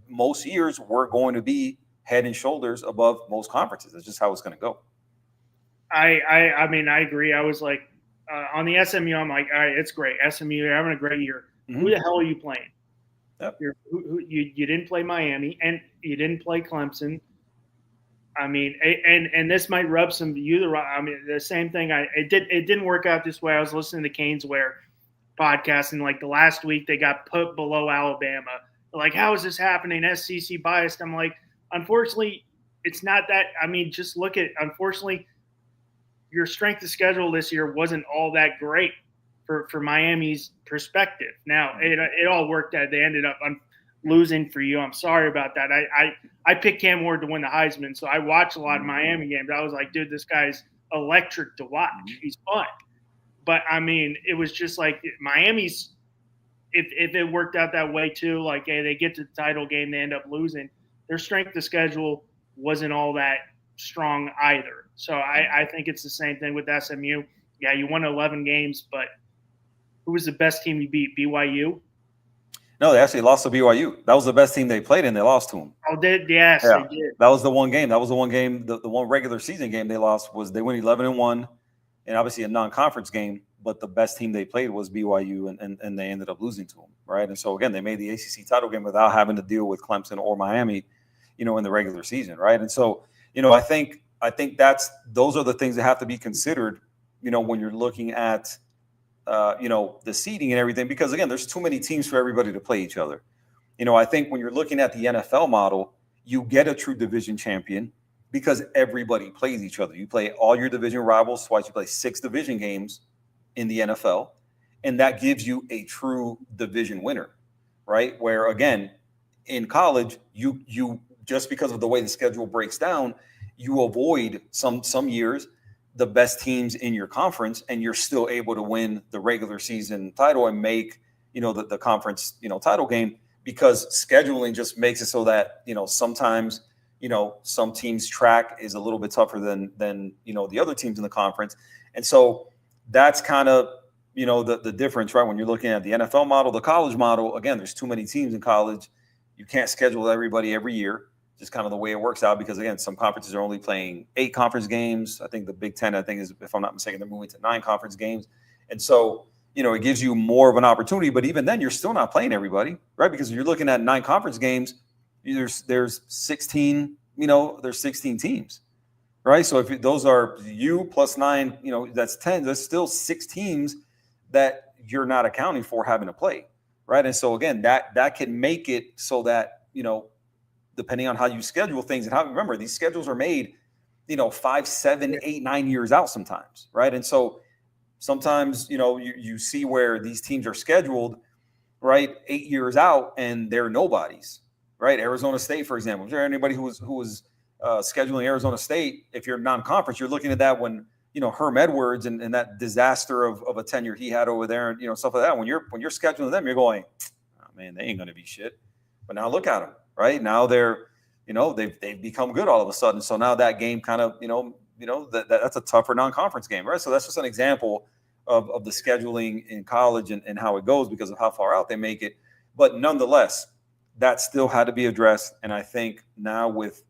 B: most years we're going to be head and shoulders above most conferences. That's just how it's going to go.
A: I mean, I agree. I was like, on the SMU, I'm like, all right, it's great. SMU, you're having a great year. Mm-hmm. Who the hell are you playing? Yep. You didn't play Miami, and you didn't play Clemson. I mean, and this might rub some of you the wrong. I mean, the same thing. It didn't work out this way. I was listening to Canes Ware podcast, and like the last week they got put below Alabama. Like, how is this happening? SEC biased. I'm like, unfortunately, it's not that. I mean, just look at, unfortunately, your strength of schedule this year wasn't all that great for Miami's perspective. Now, it all worked out. They ended up losing for you. I'm sorry about that. I picked Cam Ward to win the Heisman, so I watched a lot of Miami games. I was like, dude, this guy's electric to watch. He's fun. But, I mean, it was just like Miami's, if it worked out that way too, like, hey, they get to the title game, they end up losing, their strength of schedule wasn't all that strong either. So I think it's the same thing with SMU. Yeah, you won 11 games, but who was the best team you beat? BYU?
B: No, they actually lost to BYU. That was the best team they played, and they lost to them.
A: Oh, yes, yeah. They did.
B: That was the one game. The one regular season game they lost was they went 11-1, and obviously a non-conference game. But the best team they played was BYU, and they ended up losing to them, right? And so again, they made the ACC title game without having to deal with Clemson or Miami, in the regular season, right? And so, I think those are the things that have to be considered, when you're looking at, the seeding and everything, because again, there's too many teams for everybody to play each other. I think when you're looking at the NFL model, you get a true division champion because everybody plays each other. You play all your division rivals twice. You play 6 division games in the NFL, and that gives you a true division winner, right? Where again, in college, you just because of the way the schedule breaks down, you avoid some years the best teams in your conference, and you're still able to win the regular season title and make the conference title game, because scheduling just makes it so that sometimes some teams' track is a little bit tougher than the other teams in the conference, and so that's kind of, the difference, right? When you're looking at the NFL model, the college model, again, there's too many teams in college. You can't schedule everybody every year, just kind of the way it works out, because again, some conferences are only playing 8 conference games. I think the Big Ten, is, if I'm not mistaken, they're moving to 9 conference games. And so, it gives you more of an opportunity, but even then you're still not playing everybody, right? Because you're looking at 9 conference games, there's 16, there's 16 teams. Right. So if those are you plus 9, that's 10. There's still 6 teams that you're not accounting for having to play. Right. And so, again, that can make it so that, depending on how you schedule things, and how, remember, these schedules are made, 5, 7, 8, 9 years out sometimes. Right. And so sometimes, you see where these teams are scheduled, right, 8 years out, and they're nobodies. right? Arizona State, for example. I'm sure anybody who was scheduling Arizona State, if you're non-conference, you're looking at that when, Herm Edwards and that disaster of a tenure he had over there, and, stuff like that. When you're scheduling them, you're going, oh, man, they ain't going to be shit. But now look at them, right? Now they're, they've become good all of a sudden. So now that game kind of, that's a tougher non-conference game, right? So that's just an example of the scheduling in college and how it goes because of how far out they make it. But nonetheless, that still had to be addressed. And I think now with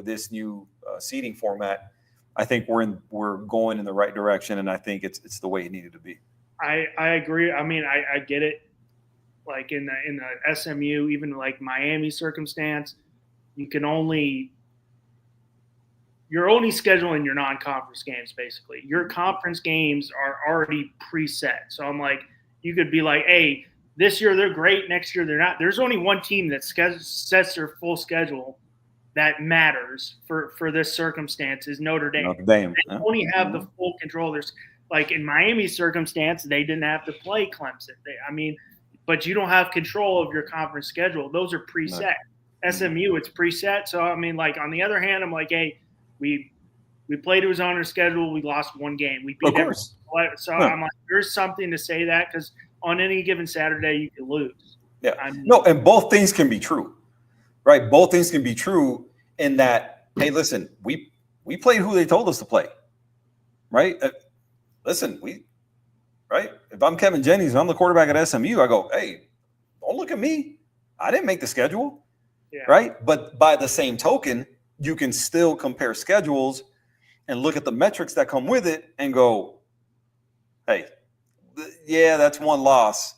B: this new seating format, I think we're going in the right direction, and I think it's the way it needed to be.
A: I agree. I mean, I get it. Like in the SMU, even like Miami circumstance, you're only scheduling your non-conference games, basically. Your conference games are already preset. So I'm like, you could be like, hey, this year they're great, next year they're not. There's only one team that sets their full schedule that matters for this circumstance is Notre Dame.
B: Notre Dame.
A: They only have the full control. There's like in Miami's circumstance, they didn't have to play Clemson. But you don't have control of your conference schedule. Those are preset. No. SMU, it's preset. So I mean, like on the other hand, I'm like, hey, we played who's on our schedule. We lost one game. We beat everyone. So I'm like, there's something to say that because on any given Saturday you can lose.
B: Yeah. No, and both things can be true, right? Both things can be true in that, hey, listen, we played who they told us to play, right? Listen, right? If I'm Kevin Jennings and I'm the quarterback at SMU, I go, hey, don't look at me. I didn't make the schedule, right? But by the same token, you can still compare schedules and look at the metrics that come with it and go, hey, yeah, that's one loss,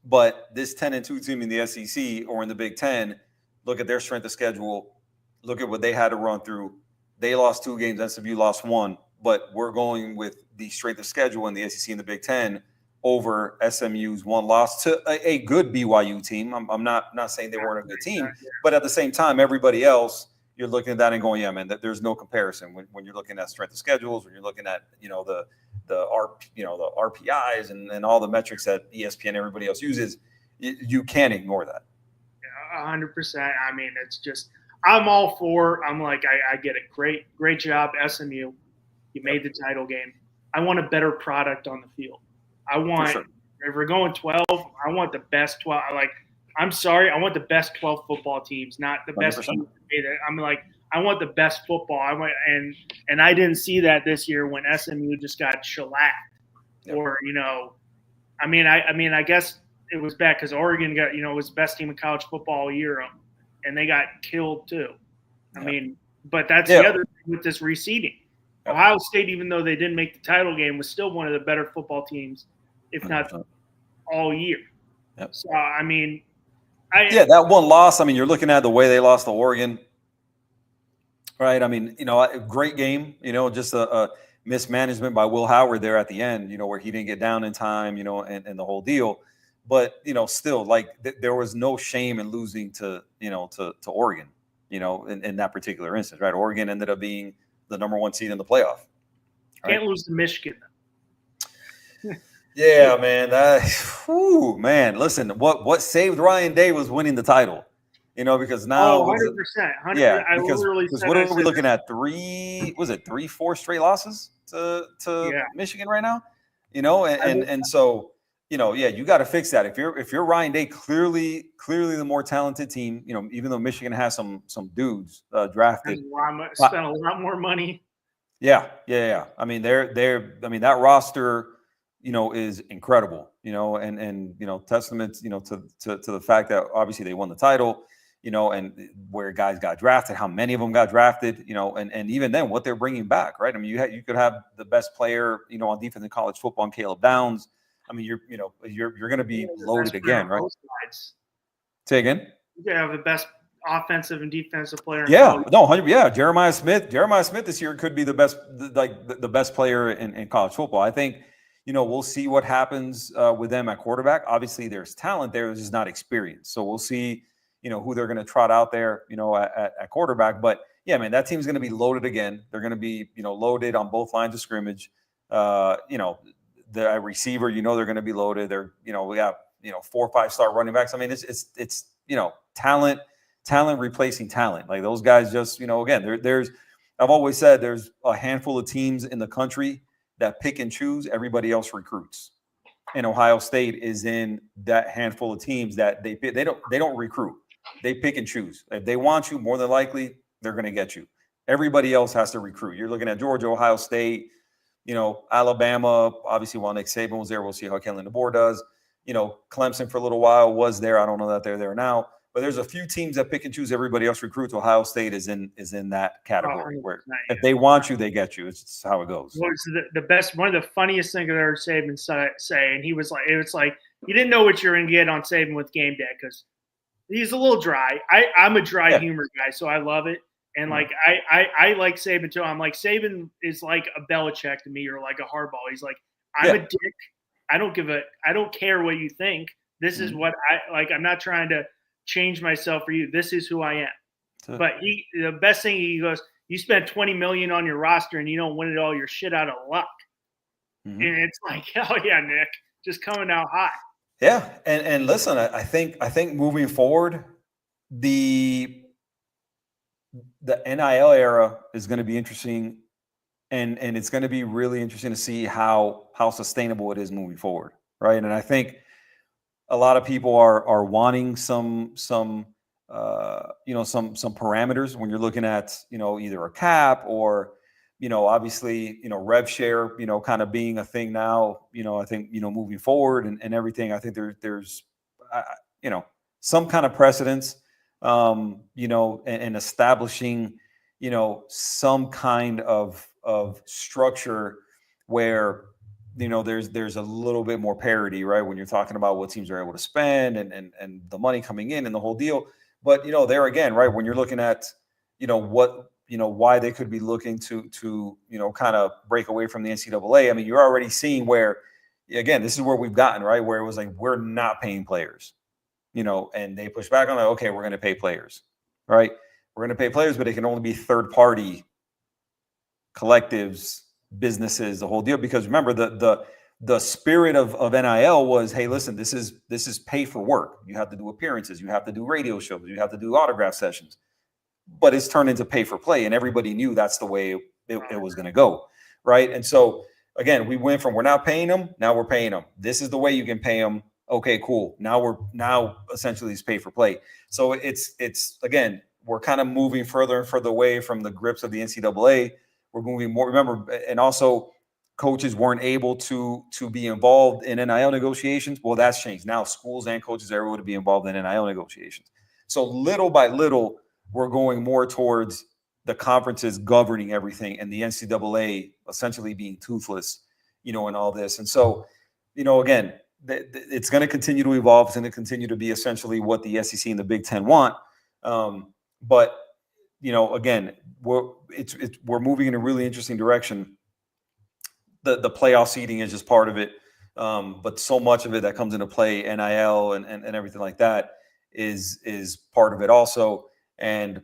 B: but this 10-2 team in the SEC or in the Big Ten, look at their strength of schedule, look at what they had to run through. They lost 2 games, SMU lost 1, but we're going with the strength of schedule in the SEC and the Big Ten over SMU's 1 loss to a good BYU team. I'm not saying they weren't a good team, but at the same time, everybody else, you're looking at that and going, yeah, man, there's no comparison when you're looking at strength of schedules, when you're looking at, the RPIs and all the metrics that ESPN, everybody else uses, you can't ignore that.
A: 100%. I mean, it's just, I'm all for, I'm like, I get it. Great job, SMU. You made the title game. I want a better product on the field. I want, if we're going 12, I want the best 12. I'm sorry, I want the best 12 football teams, not the best
B: 100%.
A: teams. I'm like, I want the best football. And I didn't see that this year when SMU just got shellacked. Yep. Or, I guess it was bad because Oregon got, was the best team in college football all year, and they got killed too. But that's the other thing with this reseeding. Yep. Ohio State, even though they didn't make the title game, was still one of the better football teams, if not 100%. All year.
B: Yep.
A: So, that
B: 1 loss, you're looking at the way they lost to Oregon, right? A great game, just a mismanagement by Will Howard there at the end, where he didn't get down in time, and the whole deal. But, still, there was no shame in losing to Oregon, in that particular instance, right? Oregon ended up being the number 1 seed in the playoff.
A: Right? Can't lose to Michigan.
B: Yeah, man. Man, listen, what saved Ryan Day was winning the title, because now.
A: 100%.
B: Yeah, because what are we looking at? 3-4 straight losses to Michigan right now? And so, you got to fix that. If you're Ryan Day, clearly the more talented team, even though Michigan has some dudes drafted.
A: Spent a lot more money.
B: Yeah. That roster, is incredible, and testament, to the fact that obviously they won the title, and where guys got drafted, how many of them got drafted, and even then what they're bringing back, right? You could have the best player, on defense in college football, and Caleb Downs. you're going to be loaded again, right? Say again.
A: You could have the best offensive and defensive player.
B: Yeah, no, 100. Yeah, Jeremiah Smith this year could be the best, the best player in college football. I think, we'll see what happens with them at quarterback. Obviously, there's talent there, there's just not experience. So we'll see, who they're going to trot out there, at quarterback. But yeah, man, that team's going to be loaded again. They're going to be, loaded on both lines of scrimmage. The receiver, they're going to be loaded. They're, we got 4 or 5 star running backs. It's talent talent replacing talent. Like those guys just, again, there's I've always said there's a handful of teams in the country that pick and choose. Everybody else recruits. And Ohio State is in that handful of teams that they don't recruit. They pick and choose. If they want you, more than likely, they're going to get you. Everybody else has to recruit. You're looking at Georgia, Ohio State, Alabama. Obviously, while Nick Saban was there, we'll see how Kellen DeBoer does. Clemson for a little while was there. I don't know that they're there now. But there's a few teams that pick and choose. Everybody else recruits. Ohio State is in that category where if they want you, they get you. It's just how it goes.
A: Well, it's the best, one of the funniest things I ever Saban say, and he was like, it's like you didn't know what you're going to get on Saban with game day because he's a little dry. I'm a dry humor guy, so I love it. And like I like Saban too. I'm like Saban is like a Belichick to me, or like a Harbaugh. He's like, I'm a dick. I don't care what you think. This is what I like. I'm not trying to change myself for you. This is who I am. But the best thing, he goes, you spent $20 million on your roster and you don't win it all, your shit out of luck. And it's like, hell yeah, Nick, just coming out hot.
B: Yeah, and listen, I think moving forward, the NIL era is going to be interesting, and it's going to be really interesting to see how sustainable it is moving forward, right? And I think a lot of people are wanting some parameters when you're looking at either a cap or obviously rev share kind of being a thing now. I think moving forward and everything. I think there's some kind of precedence and establishing some kind of structure where there's a little bit more parity, right? When you're talking about what teams are able to spend and the money coming in and the whole deal. But, there again, right, when you're looking at, what, why they could be looking to kind of break away from the NCAA. I mean, you're already seeing where, again, this is where we've gotten, right, where it was like, we're not paying players, and they push back on it. Okay, we're going to pay players, right? We're going to pay players, but it can only be third-party collectives, businesses, the whole deal. Because remember, the spirit of NIL was, hey, listen, this is pay for work. You have to do appearances, you have to do radio shows, you have to do autograph sessions. But it's turned into pay for play, and everybody knew that's the way it was going to go, right? And so again, we went from we're not paying them, now we're paying them. This is the way you can pay them. Okay, cool. Now essentially it's pay for play. So it's again, we're kind of moving further and further away from the grips of the NCAA. We're moving more. Remember, and also coaches weren't able to be involved in NIL negotiations. Well, that's changed. Now schools and coaches are able to be involved in NIL negotiations. So little by little, we're going more towards the conferences governing everything and the NCAA essentially being toothless, in all this. And so, again, it's going to continue to evolve. It's going to continue to be essentially what the SEC and the Big Ten want. But again, we're moving in a really interesting direction. The playoff seeding is just part of it, but so much of it that comes into play, NIL and everything like that, is part of it also. And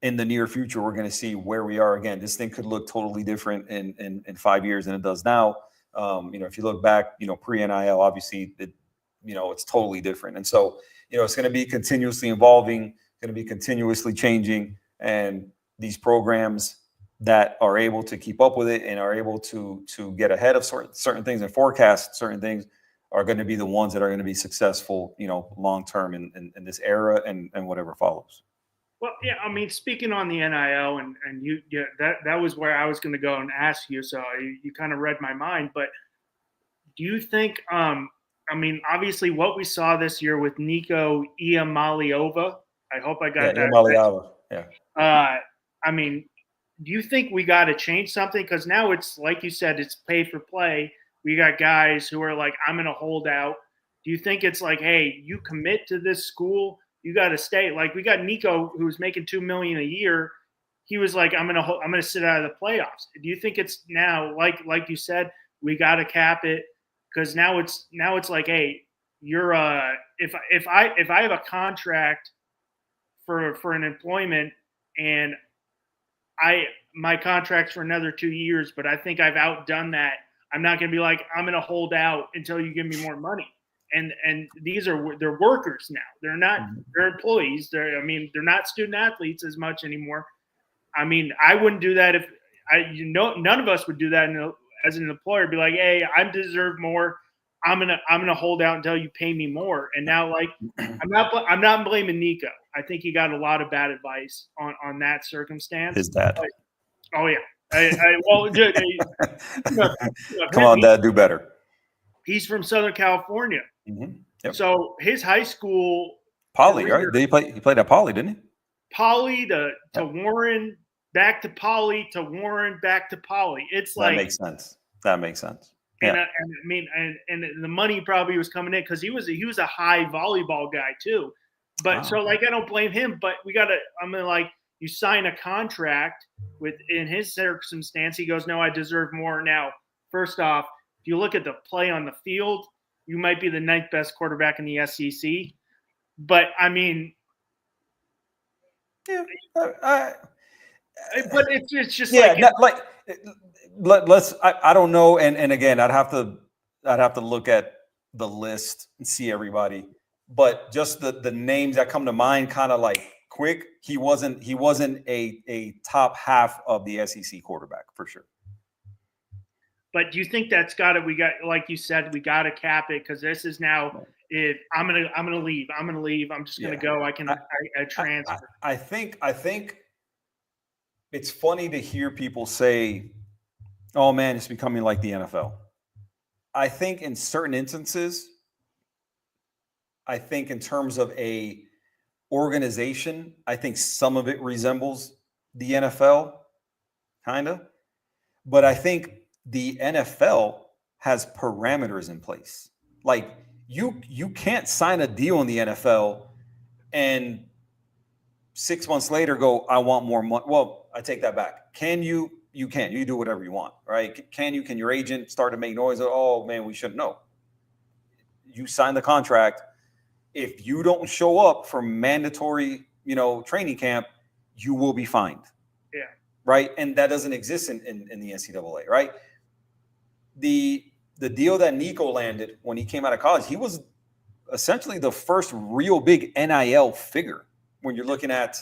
B: in the near future, we're going to see where we are. Again, this thing could look totally different in 5 years than it does now. If you look back, pre-NIL, obviously, it's totally different. And so, it's going to be continuously evolving, going to be continuously changing. And these programs that are able to keep up with it and are able to get ahead of certain things and forecast certain things are going to be the ones that are going to be successful, long-term in this era and whatever follows.
A: Well, yeah, I mean, speaking on the NIL and that was where I was going to go and ask you. So you kind of read my mind, but do you think, obviously what we saw this year with Nico Iamaleava, I hope I got that.
B: Iamaleava. Yeah.
A: Do you think we got to change something? Because now it's, like you said, it's pay for play. We got guys who are like, I'm going to hold out. Do you think it's like, hey, you commit to this school, you got to stay? Like we got Nico, who was making $2 million a year. He was like, I'm gonna sit out of the playoffs. Do you think it's now, like you said, we got to cap it? Because now it's like, hey, you're if I have a contract for an employment and my contract's for another 2 years, but I think I've outdone that, I'm not going to be like, I'm going to hold out until you give me more money. and they're workers now. They're not they're employees. They're not student athletes as much anymore. I mean, I wouldn't do that if none of us would do that as an employer. Be like, hey, I deserve more. I'm gonna hold out until you pay me more. And now, like, I'm not blaming Nico. I think he got a lot of bad advice on that circumstance.
B: His dad.
A: But, oh yeah.
B: Come on, Dad, do better.
A: He's from Southern California,
B: Yep.
A: so his high school
B: Poly, right? He played at Poly, didn't he?
A: Poly to Warren, back to Poly to Warren, back to Poly. It's like
B: that makes sense. Yeah.
A: And the money probably was coming in because he was a high volleyball guy too. But so like, I don't blame him, but you sign a contract in his circumstance. He goes, no, I deserve more. Now, first off, if you look at the play on the field, you might be the 9th best quarterback in the SEC. But I mean,
B: yeah,
A: but it's just
B: let's. I don't know, and again, I'd have to look at the list and see everybody. But just the names that come to mind, kind of like quick. He wasn't a top half of the SEC quarterback for sure.
A: But do you think like you said, we got to cap it because this is now. I'm gonna leave. I'm just gonna go. I transfer.
B: I think it's funny to hear people say, "Oh man, it's becoming like the NFL." I think in certain instances, I think in terms of a organization, I think some of it resembles the NFL, kind of. But I think the NFL has parameters in place. Like you can't sign a deal in the NFL and 6 months later go, I want more money. Well, I take that back. Can you? You can. You do whatever you want, right? Can your agent start to make noise? Oh man, we shouldn't know. You sign the contract. If you don't show up for mandatory, training camp, you will be fined.
A: Yeah.
B: Right. And that doesn't exist in the NCAA, right? The deal that Nico landed when he came out of college, he was essentially the first real big NIL figure when you're looking at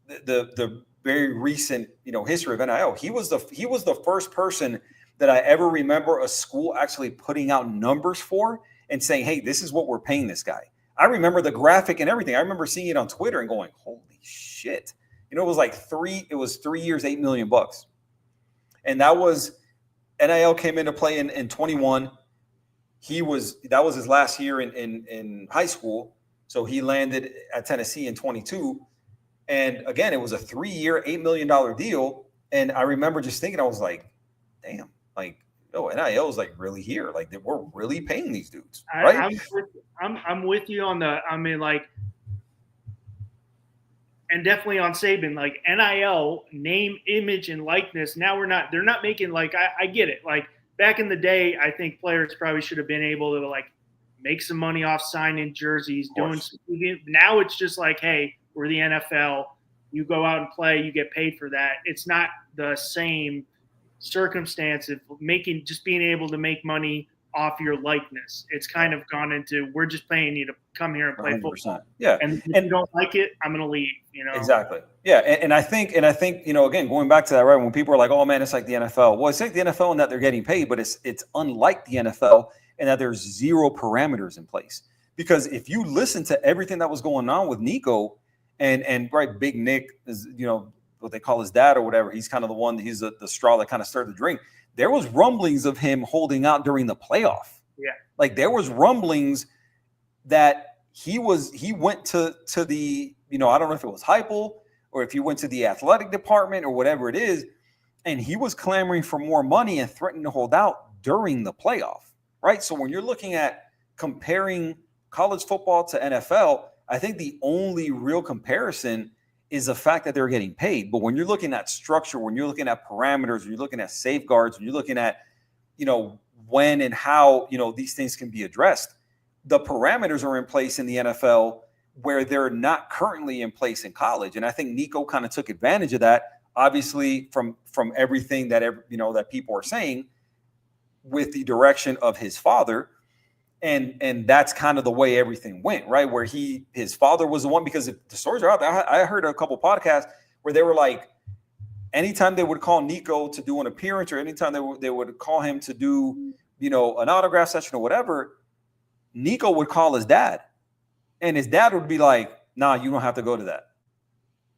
B: the very recent, history of NIL. He was the first person that I ever remember a school actually putting out numbers for and saying, hey, this is what we're paying this guy. I remember the graphic and everything. I remember seeing it on Twitter and going, holy shit. It was like 3 years, $8 million. And that was NIL came into play in 21. That was his last year in high school. So he landed at Tennessee in 22. And again, it was a 3-year, $8 million deal. And I remember just thinking, I was like, damn, like, NIL is like really here. Like we're really paying these dudes, right?
A: I'm with you on and definitely on Saban, like NIL, name, image, and likeness. Now they're not making I get it. Like back in the day, I think players probably should have been able to make some money off signing jerseys, doing some. Now it's just like, hey, we're the NFL. You go out and play, you get paid for that. It's not the same circumstance of just being able to make money off your likeness. It's kind of gone into, we're just paying you to come here and play 100%. Football.
B: Yeah.
A: And if you don't like it, I'm going to leave,
B: Exactly. Yeah. And I think, again, going back to that, right, when people are like, oh man, it's like the NFL. Well, it's like the NFL in that they're getting paid, but it's unlike the NFL in that there's zero parameters in place. Because if you listen to everything that was going on with Nico and right, Big Nick is, what they call his dad or whatever, he's kind of the one, he's the straw that kind of stirred the drink. There was rumblings of him holding out during the playoff.
A: Yeah.
B: Like there was rumblings that he went to the, I don't know if it was Heupel or if he went to the athletic department or whatever it is. And he was clamoring for more money and threatening to hold out during the playoff. Right. So when you're looking at comparing college football to NFL, I think the only real comparison is the fact that they're getting paid. But when you're looking at structure, when you're looking at parameters, when you're looking at safeguards, when you're looking at, when and how, these things can be addressed, the parameters are in place in the NFL where they're not currently in place in college. And I think Nico kind of took advantage of that, obviously from everything that, that people are saying with the direction of his father. And that's kind of the way everything went, right? Where his father was the one, because if the stories are out there. I heard a couple podcasts where they were like, anytime they would call Nico to do an appearance, or anytime they would call him to do, an autograph session or whatever, Nico would call his dad, and his dad would be like, "Nah, you don't have to go to that."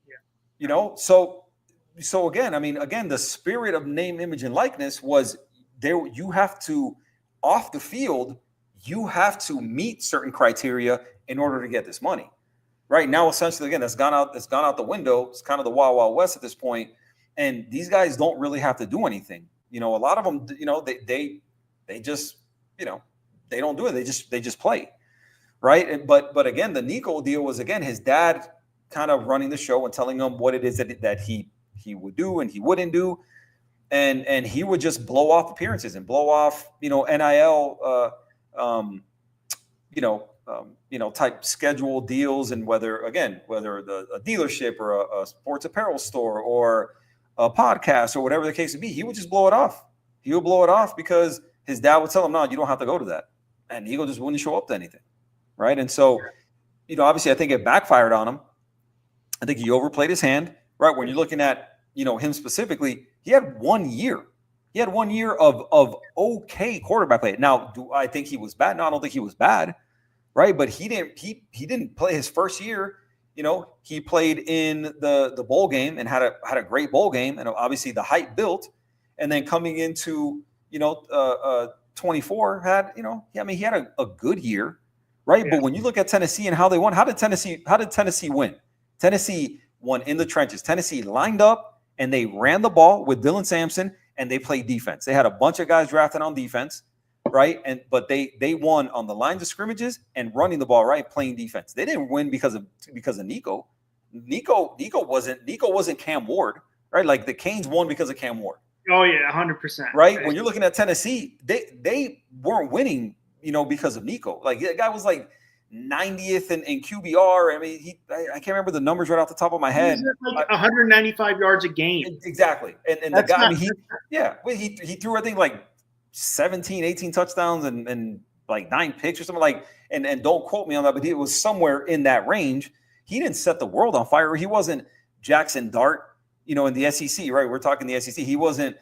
B: Yeah. So again, the spirit of name, image, and likeness was there. You have to, off the field, you have to meet certain criteria in order to get this money. Right now, essentially, again, that's gone out the window. It's kind of the Wild Wild West at this point. And these guys don't really have to do anything. A lot of them, they just, they don't do it. They just play. Right. But again, the Nico deal was, again, his dad kind of running the show and telling him what it is that he would do and he wouldn't do. And he would just blow off appearances and blow off, NIL, type schedule deals, and whether a dealership or a sports apparel store or a podcast or whatever the case would be, he would just blow it off. He would blow it off because his dad would tell him, "No, you don't have to go to that," and Eagle just wouldn't show up to anything, right? And so, obviously, I think it backfired on him. I think he overplayed his hand, right? When you're looking at him specifically, he had 1 year. He had 1 year of okay quarterback play. Now, do I think he was bad? No, I don't think he was bad, right? But he didn't play his first year. He played in the bowl game and had a great bowl game, and obviously the hype built. And then coming into 24 had he had a good year, right? Yeah. But when you look at Tennessee and how they won, how did Tennessee win? Tennessee won in the trenches. Tennessee lined up and they ran the ball with Dylan Sampson, and they played defense. They had a bunch of guys drafted on defense, right? But they won on the lines of scrimmages and running the ball, right? Playing defense. They didn't win because of Nico. Nico wasn't Cam Ward, right? Like the Canes won because of Cam Ward.
A: Oh yeah, 100%.
B: Right? When you're looking at Tennessee, they weren't winning, because of Nico. Like the guy was like 90th in QBR. I mean, I can't remember the numbers right off the top of my head.
A: Like 195 yards a game.
B: Exactly. And the guy, he threw, I think, like 17, 18 touchdowns and like 9 picks or something, like, and don't quote me on that, but it was somewhere in that range. He didn't set the world on fire. He wasn't Jackson Dart, in the SEC, right? We're talking the SEC. He wasn't,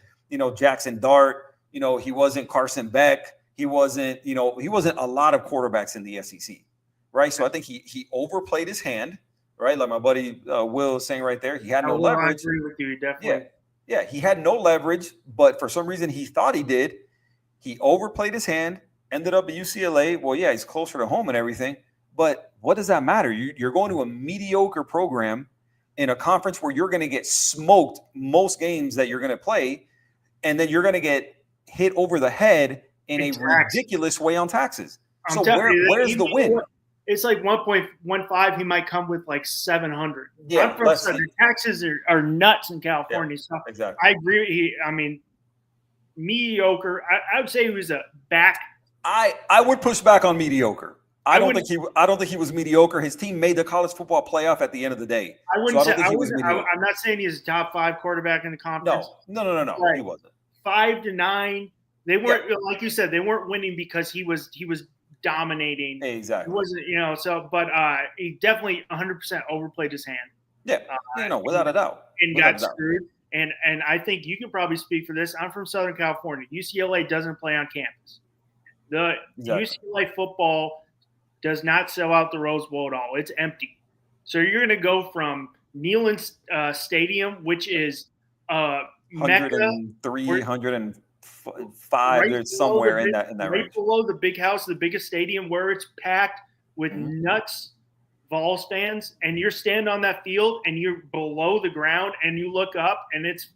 B: Jackson Dart, he wasn't Carson Beck. He wasn't a lot of quarterbacks in the SEC. Right. So I think he overplayed his hand, right? Like my buddy Will is saying right there. He had no leverage. I
A: agree with you, definitely.
B: Yeah. He had no leverage, but for some reason he thought he did. He overplayed his hand, ended up at UCLA. Well, yeah, he's closer to home and everything. But what does that matter? You're going to a mediocre program in a conference where you're going to get smoked most games that you're going to play, and then you're going to get hit over the head in a ridiculous way on taxes. So where's the win?
A: It's like 1.15. He might come with like 700.
B: Yeah,
A: the taxes are nuts in California.
B: Yeah,
A: so
B: exactly.
A: I agree. Mediocre. I would say he was a back.
B: I would push back on mediocre. I don't think he was mediocre. His team made the college football playoff at the end of the day.
A: I'm not saying he's a top 5 quarterback in the conference.
B: No.
A: Like,
B: he wasn't.
A: 5 to 9. They weren't, like you said, they weren't winning because he was dominating.
B: Exactly.
A: He wasn't, but he definitely 100% overplayed his hand.
B: Yeah. Without a doubt.
A: And got screwed. And I think you can probably speak for this. I'm from Southern California. UCLA doesn't play on campus. UCLA football does not sell out the Rose Bowl at all. It's empty. So you're going to go from Neyland Stadium, which is Mecca,
B: 103, 105. There's somewhere in that range.
A: Right below the big house, the biggest stadium, where it's packed with nuts Vols fans, and you're standing on that field and you're below the ground and you look up and it's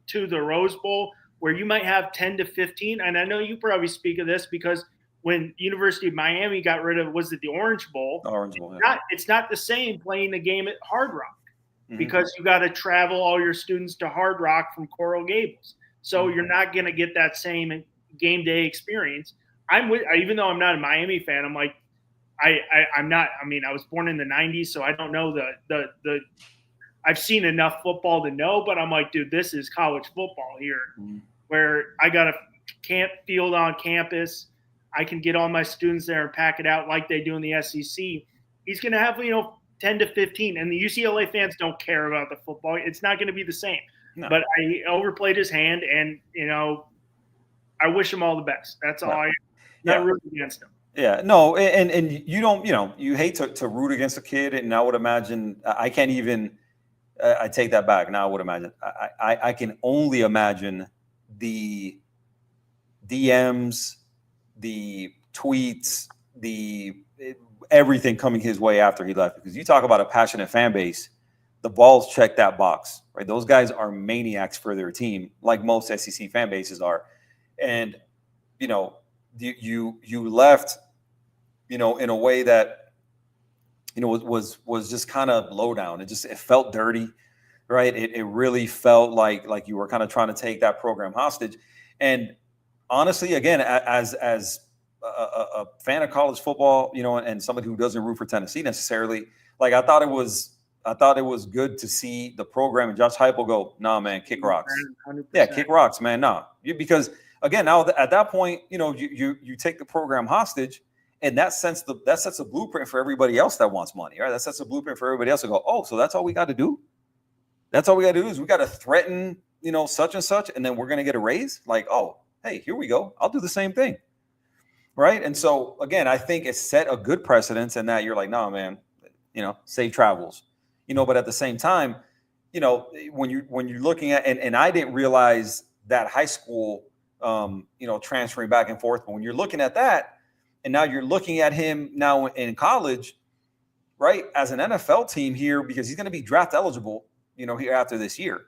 A: to the Rose Bowl, where you might have 10 to 15. And I know you probably speak of this because when University of Miami got rid of, was it the Orange Bowl?
B: Orange Bowl,
A: it's not the same playing the game at Hard Rock because you got to travel all your students to Hard Rock from Coral Gables. So you're not going to get that same game day experience. Even though I'm not a Miami fan, I'm like, I'm not. I mean, I was born in the 90s, so I don't know the I've seen enough football to know, but I'm like, dude, this is college football here, where I got a field on campus. I can get all my students there and pack it out like they do in the SEC. He's going to have, 10 to 15. And the UCLA fans don't care about the football. It's not going to be the same. No. But I overplayed his hand, and, I wish him all the best. That's all. I'm not rooting against him.
B: Yeah, no, and you don't, you hate to root against a kid, and I would imagine I can't even. I take that back. Now I would imagine I can only imagine the DMs, the tweets, everything coming his way after he left, because you talk about a passionate fan base. The Vols check that box, right? Those guys are maniacs for their team, like most SEC fan bases are. And, you left, in a way that, was just kind of low down. It felt dirty, right? It really felt like you were kind of trying to take that program hostage. And honestly, again, as a fan of college football, and somebody who doesn't root for Tennessee necessarily, like I thought it was good to see the program and Josh Heupel go, nah, man, kick rocks. 100%. Yeah, kick rocks, man. Nah, because again, now at that point, you take the program hostage, and that sets a blueprint for everybody else that wants money, right? That sets a blueprint for everybody else to go, oh, so that's all we got to do. That's all we got to do is we got to threaten, such and such, and then we're going to get a raise. Like, oh, hey, here we go. I'll do the same thing, right? And so again, I think it set a good precedence in that you're like, no, man, safe travels. But at the same time, when you're looking at, and I didn't realize that high school, transferring back and forth, but when you're looking at that, and now you're looking at him now in college, right, as an NFL team here, because he's going to be draft eligible, here after this year,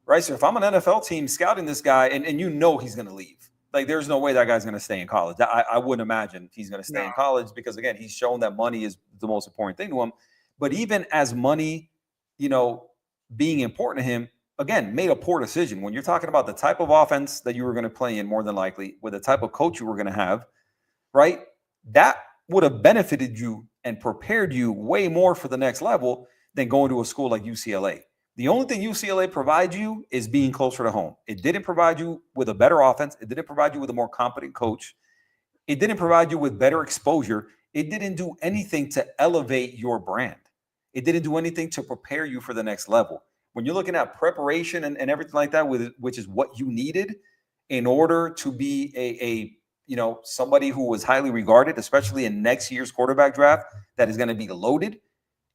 B: right? So if I'm an NFL team scouting this guy, and he's going to leave, like there's no way that guy's going to stay in college. I wouldn't imagine he's going to stay in college, because again, he's shown that money is the most important thing to him. But even as money, being important to him, again, made a poor decision. When you're talking about the type of offense that you were going to play in, more than likely, with the type of coach you were going to have, right? That would have benefited you and prepared you way more for the next level than going to a school like UCLA. The only thing UCLA provides you is being closer to home. It didn't provide you with a better offense. It didn't provide you with a more competent coach. It didn't provide you with better exposure. It didn't do anything to elevate your brand. It didn't do anything to prepare you for the next level. When you're looking at preparation and everything like that, which is what you needed in order to be somebody who was highly regarded, especially in next year's quarterback draft that is going to be loaded,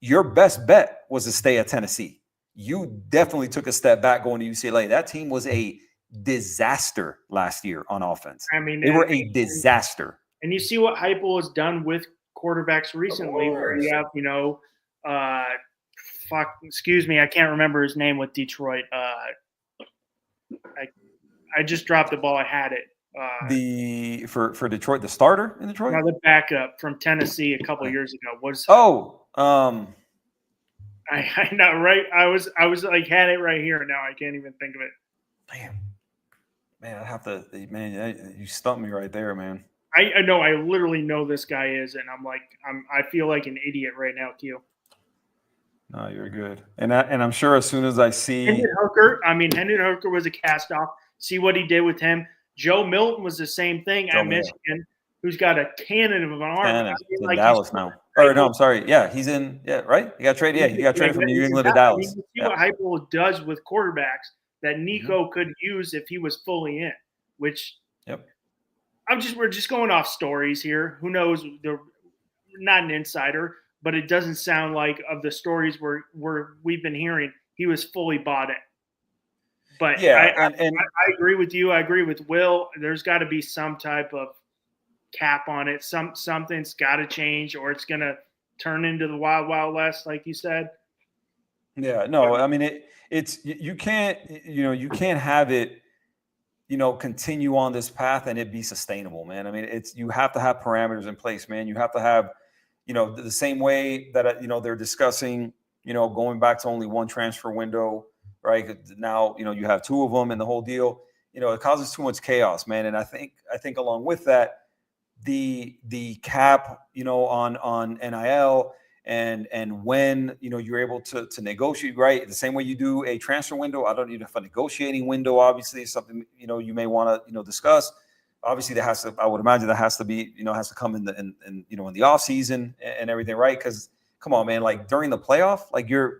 B: your best bet was to stay at Tennessee. You definitely took a step back going to UCLA. That team was a disaster last year on offense. I mean, they were a disaster.
A: And you see what Heupel has done with quarterbacks recently, where you have, excuse me, I can't remember his name with Detroit. I just dropped the ball. I had it.
B: For Detroit, the starter in Detroit?
A: No, the backup from Tennessee a couple of years ago. I know, right? I was like, had it right here. Now I can't even think of it.
B: Damn. Man, I have to. Man, you stumped me right there, man.
A: I know. I literally know this guy is, and I feel like an idiot right now, Q.
B: No, you're good. And I'm sure as soon as I see
A: Hendon Hooker was a cast off. See what he did with him. Joe Milton was the same thing at Michigan, who's got a cannon of an arm.
B: Like Dallas now. Or no, I'm sorry. Yeah, he's in. Yeah, right. He got traded. Yeah, he got traded from New England to Dallas.
A: You see what Heupel does with quarterbacks that Nico could use if he was fully in. Which, we're just going off stories here. Who knows? They're not an insider, but it doesn't sound like, of the stories where we've been hearing, he was fully bought in. But I agree with you. I agree with Will. There's got to be some type of cap on it. Something's got to change, or it's going to turn into the wild, wild west, like you said.
B: Yeah, no, I mean it's you can't have it, continue on this path and it be sustainable, man. I mean, you have to have parameters in place, man. You have to have, the same way that they're discussing, going back to only one transfer window. Right now, you have two of them, and the whole deal, it causes too much chaos, man. And I think along with that, the cap, on NIL and when you're able to negotiate, right, the same way you do a transfer window. I don't need a negotiating window. Obviously, something you may want to discuss. obviously I would imagine that has to be, has to come in the off season and everything, right? Because come on, man, like during the playoff, like you're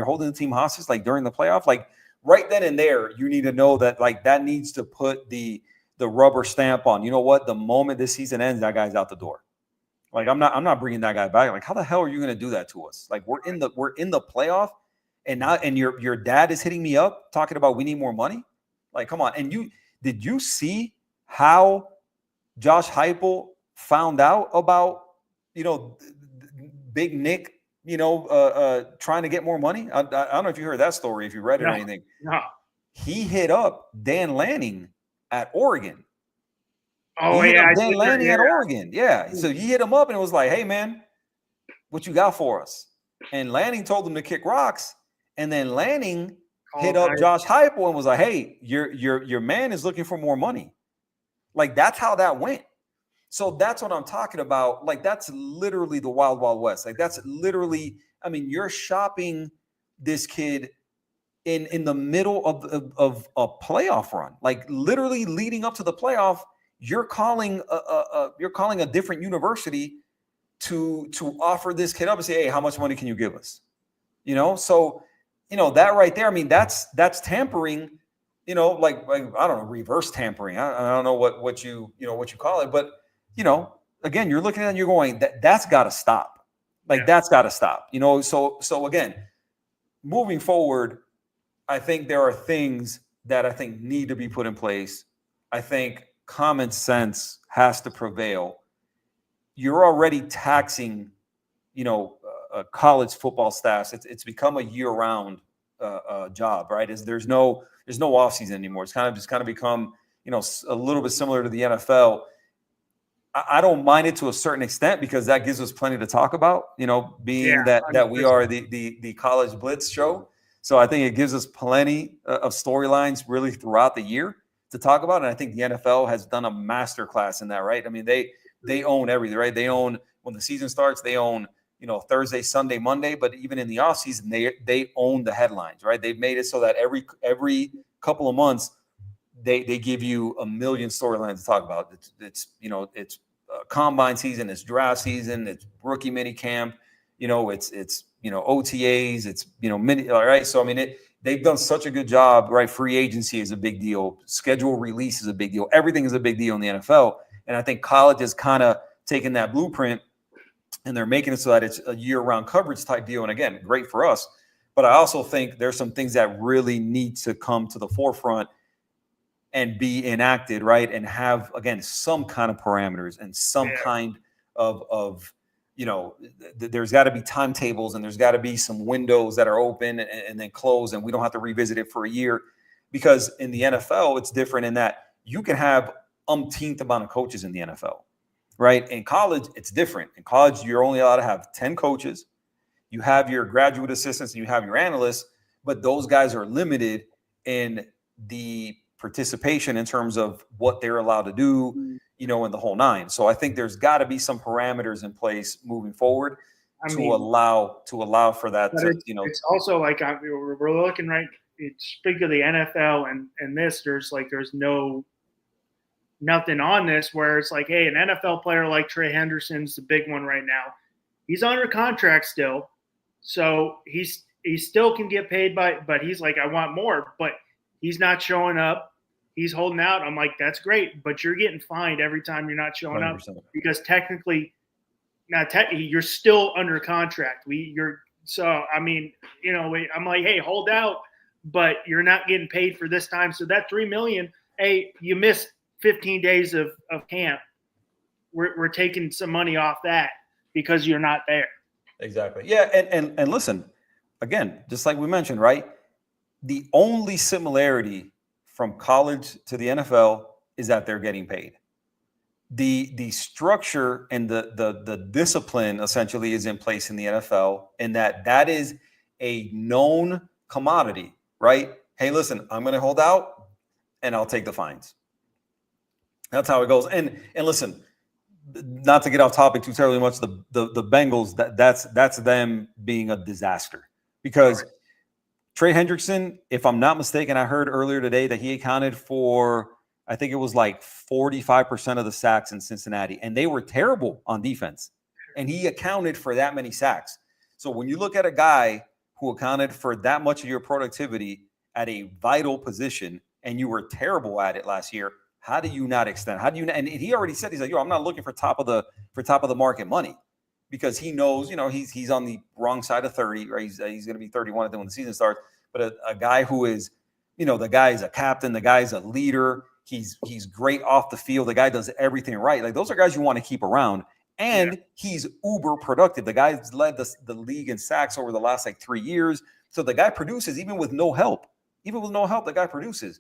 B: holding the team hostage, like during the playoff, like right then and there, you need to know that like that needs to put the rubber stamp on, you know what, the moment this season ends, that guy's out the door. Like I'm not bringing that guy back. Like how the hell are you going to do that to us? Like we're in the playoff, and your dad is hitting me up talking about we need more money. Like come on, and did you see how Josh Heupel found out about Big Nick trying to get more money? I don't know if you heard that story, if you read it or anything.
A: No.
B: He hit up Dan Lanning at Oregon.
A: Oh,
B: Dan Lanning at Oregon. Yeah. So he hit him up and it was like, hey, man, what you got for us? And Lanning told him to kick rocks. And then Lanning hit up Josh Heupel and was like, hey, your man is looking for more money. Like, that's how that went. So that's what I'm talking about. Like, that's literally the Wild Wild West. Like, that's literally, I mean, you're shopping this kid in the middle of a playoff run. Like, literally leading up to the playoff, you're calling a different university to offer this kid up and say, hey, how much money can you give us? So that right there, I mean, that's tampering, like I don't know, reverse tampering. I don't know what you call it, but again, you're looking at it and you're going, that's got to stop. Like that's got to stop. So again, moving forward, I think there are things that I think need to be put in place. I think common sense has to prevail. You're already taxing, college football staffs. It's become a year-round job, right? There's no off season anymore. It's kind of become, a little bit similar to the NFL. I don't mind it to a certain extent because that gives us plenty to talk about, being that we are the College Blitz show. So I think it gives us plenty of storylines really throughout the year to talk about. And I think the NFL has done a masterclass in that, right? I mean, they own everything, right? They own, when the season starts, they own, Thursday, Sunday, Monday, but even in the offseason, they own the headlines, right? They've made it so that every couple of months, they give you a million storylines to talk about. It's combine season, it's draft season, it's rookie mini camp, it's OTAs, it's mini. All right, so I mean, they've done such a good job, right? Free agency is a big deal, schedule release is a big deal, everything is a big deal in the NFL, and I think college has kind of taken that blueprint and they're making it so that it's a year-round coverage type deal. And again, great for us, but I also think there's some things that really need to come to the forefront and be enacted, right? And have, again, some kind of parameters and some kind of there's got to be timetables and there's got to be some windows that are open and then close, and we don't have to revisit it for a year. Because in the NFL, it's different in that you can have umpteenth amount of coaches in the NFL, right? In college, it's different. In college, you're only allowed to have 10 coaches. You have your graduate assistants and you have your analysts, but those guys are limited in the participation in terms of what they're allowed to do, in the whole nine. So I think there's got to be some parameters in place moving forward to allow for that.
A: It's also like we're looking right. Speak of the NFL and there's nothing on this where it's like, hey, an NFL player like Trey Henderson's the big one right now. He's under contract still, so he still can get paid but he's like, I want more, but he's not showing up. He's holding out. I'm like, that's great, but you're getting fined every time you're not showing 100%. Up because technically, you're still under contract. I'm like, hey, hold out, but you're not getting paid for this time. So that $3 million, hey, you missed 15 days of camp. We're taking some money off that because you're not there.
B: Exactly. Yeah, and listen, again, just like we mentioned, right? The only similarity from college to the NFL is that they're getting paid. The structure and the discipline essentially is in place in the NFL, and that is a known commodity, right? Hey, listen, I'm going to hold out and I'll take the fines. That's how it goes. And listen, not to get off topic too terribly much, the Bengals, that's them being a disaster because Trey Hendrickson, if I'm not mistaken, I heard earlier today that he accounted for I think it was like 45% of the sacks in Cincinnati, and they were terrible on defense. And he accounted for that many sacks. So when you look at a guy who accounted for that much of your productivity at a vital position, and you were terrible at it last year, how do you not extend? How do you not? And he already said, he's like, yo, I'm not looking for top of the market money, because he knows, he's on the wrong side of 30, right? He's going to be 31 when the season starts. But a guy who is, the guy is a captain, the guy's a leader. He's great off the field. The guy does everything right. Like, those are guys you want to keep around. And he's uber productive. The guy's led the league in sacks over the last 3 years. So the guy produces even with no help. Even with no help, the guy produces.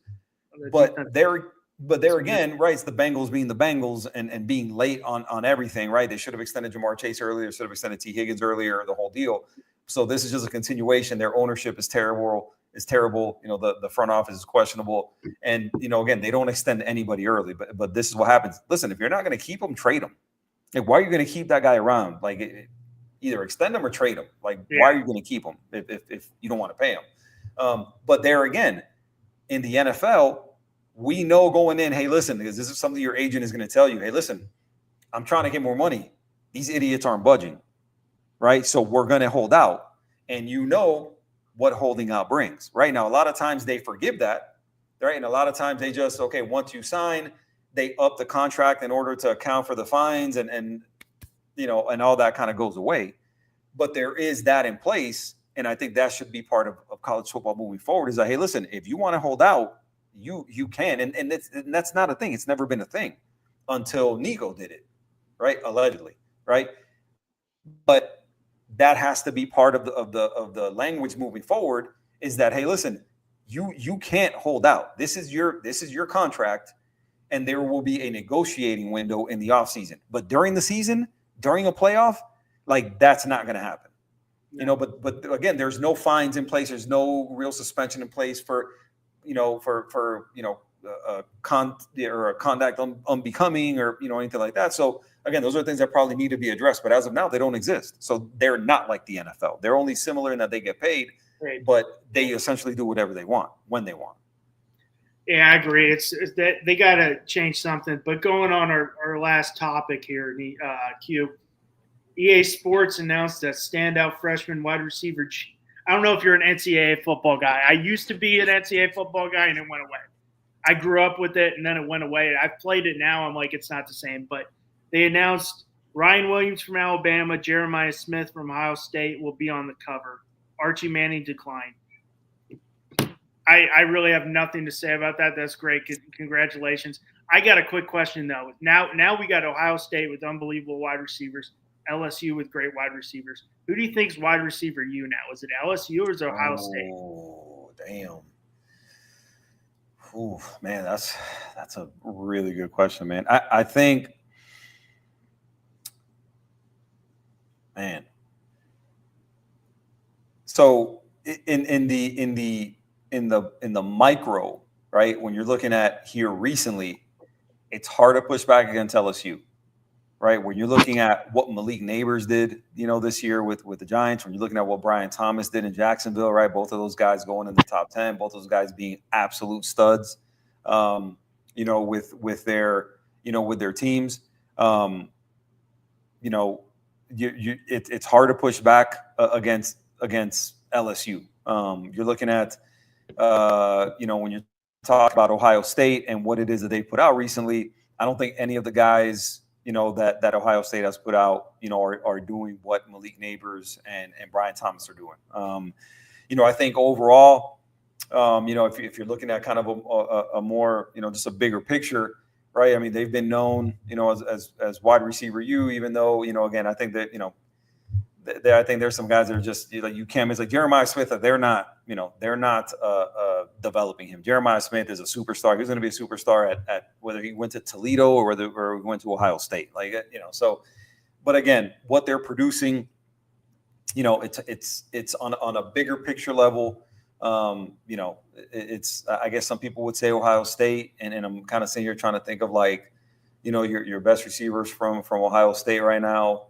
B: But there again, right, it's the Bengals being the Bengals and being late on everything, right? They should have extended Jamar Chase earlier, should have extended T. Higgins earlier, the whole deal. So this is just a continuation. Their ownership is terrible. The front office is questionable. And, again, they don't extend anybody early. But this is what happens. Listen, if you're not going to keep them, trade them. Like, why are you going to keep that guy around? Like, either extend him or trade him. Like, why are you going to keep him if you don't want to pay him? But there again, in the NFL, we know going in, hey, listen, because this is something your agent is going to tell you. Hey, listen, I'm trying to get more money. These idiots aren't budging, right? So we're going to hold out. And what holding out brings, right? Now, a lot of times they forgive that, right? And a lot of times they just, okay, once you sign, they up the contract in order to account for the fines and all that kind of goes away. But there is that in place. And I think that should be part of college football moving forward, is that, hey, listen, if you want to hold out, you can. And that's not a thing. It's never been a thing until Nico did it, right? Allegedly, right? But that has to be part of the language moving forward, is that, hey, listen, you can't hold out. This is your contract, and there will be a negotiating window in the offseason. But during the season, during a playoff, like, that's not going to happen. But again, there's no fines in place. There's no real suspension in place for a conduct unbecoming or anything like that. So again, those are things that probably need to be addressed. But as of now, they don't exist. So they're not like the NFL. They're only similar in that they get paid, but they essentially do whatever they want when they want.
A: Yeah, I agree. It's that they got to change something. But going on our last topic here, Q, EA Sports announced that standout freshman wide receiver. I don't know if you're an NCAA football guy. I used to be an NCAA football guy, and it went away. I grew up with it, and then it went away. I've played it now. I'm like, it's not the same. But they announced Ryan Williams from Alabama, Jeremiah Smith from Ohio State will be on the cover. Archie Manning declined. I really have nothing to say about that. That's great. Congratulations. I got a quick question, though. Now we got Ohio State with unbelievable wide receivers, LSU with great wide receivers. Who do you think's wide receiver you now? Is it LSU or is it Ohio State?
B: Oh, damn. Oh, man, that's a really good question, man. I think, man. So in the micro, right? When you're looking at here recently, it's hard to push back against LSU, right? When you're looking at what Malik Neighbors did, this year with the Giants, when you're looking at what Brian Thomas did in Jacksonville, right? Both of those guys going in the top 10, both those guys being absolute studs, with their teams, it's hard to push back against LSU. You're looking at, when you talk about Ohio State and what it is that they put out recently, I don't think any of the guys, that Ohio State has put out, are doing what Malik Neighbors and Brian Thomas are doing. I think overall, if you're looking at kind of a more, just a bigger picture, right? I mean, they've been known, as wide receiver even though, again, I think that, I think there's some guys that are just like you can't miss, like Jeremiah Smith. They're not developing him. Jeremiah Smith is a superstar. He's going to be a superstar at whether he went to Toledo or he went to Ohio State. So, but again, what they're producing, it's on a bigger picture level. It's I guess some people would say Ohio State, and I'm kind of sitting here trying to think of your best receivers from Ohio State right now.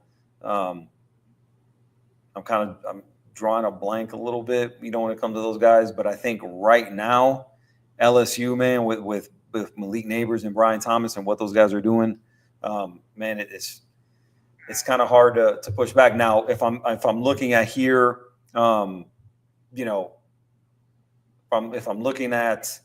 B: I'm drawing a blank a little bit, when it comes to those guys. But I think right now, LSU, man, with Malik Neighbors and Brian Thomas and what those guys are doing, man, it's kind of hard to push back. Now, if I'm looking at here, you know, if I'm looking at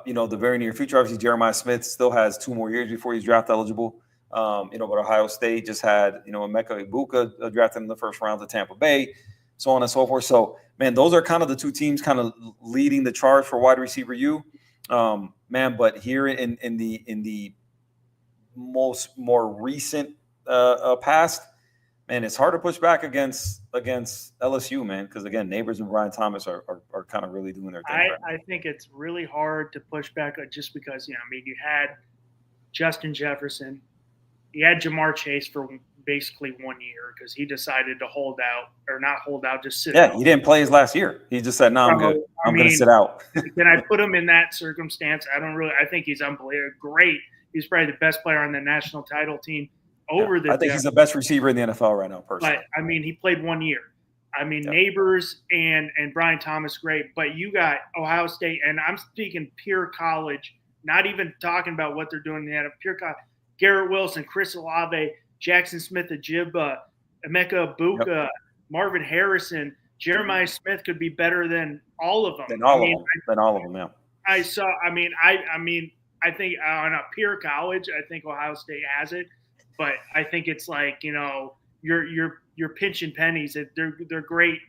B: you know, the very near future, obviously Jeremiah Smith still has 2 more years before he's draft eligible. You know, but Ohio State just had, you know, Emeka Egbuka drafted in the first round to Tampa Bay, so on and so forth. So, man, those are kind of the 2 teams kind of leading the charge for wide receiver U. Man, but here in the more recent past, man, it's hard to push back against LSU, man, because again, Neighbors and Brian Thomas are kind of really doing their thing.
A: I think it's really hard to push back just because, you know, I mean, you had Justin Jefferson, you had Jamar Chase for basically 1 year because he decided to hold out or not hold out, just sit out.
B: He didn't play his last year. He just said, "No, I'm good. I'm going to sit out."
A: Can I put him in that circumstance? I think he's unbelievable. Great. He's probably the best player on the national title team. I
B: think he's the best receiver in the NFL right now, personally.
A: But, I mean, he played 1 year. I mean, Neighbors and Brian Thomas, great. But you got Ohio State, and I'm speaking pure college, not even talking about what they're doing in the NFL. Pure college. Garrett Wilson, Chris Olave, Jackson Smith-Njigba, Emeka Egbuka, Marvin Harrison, Jeremiah Smith could be better than all of them.
B: Than all of them, yeah.
A: I think on a pure college, I think Ohio State has it. But I think it's like, you know, you're pinching pennies. They're great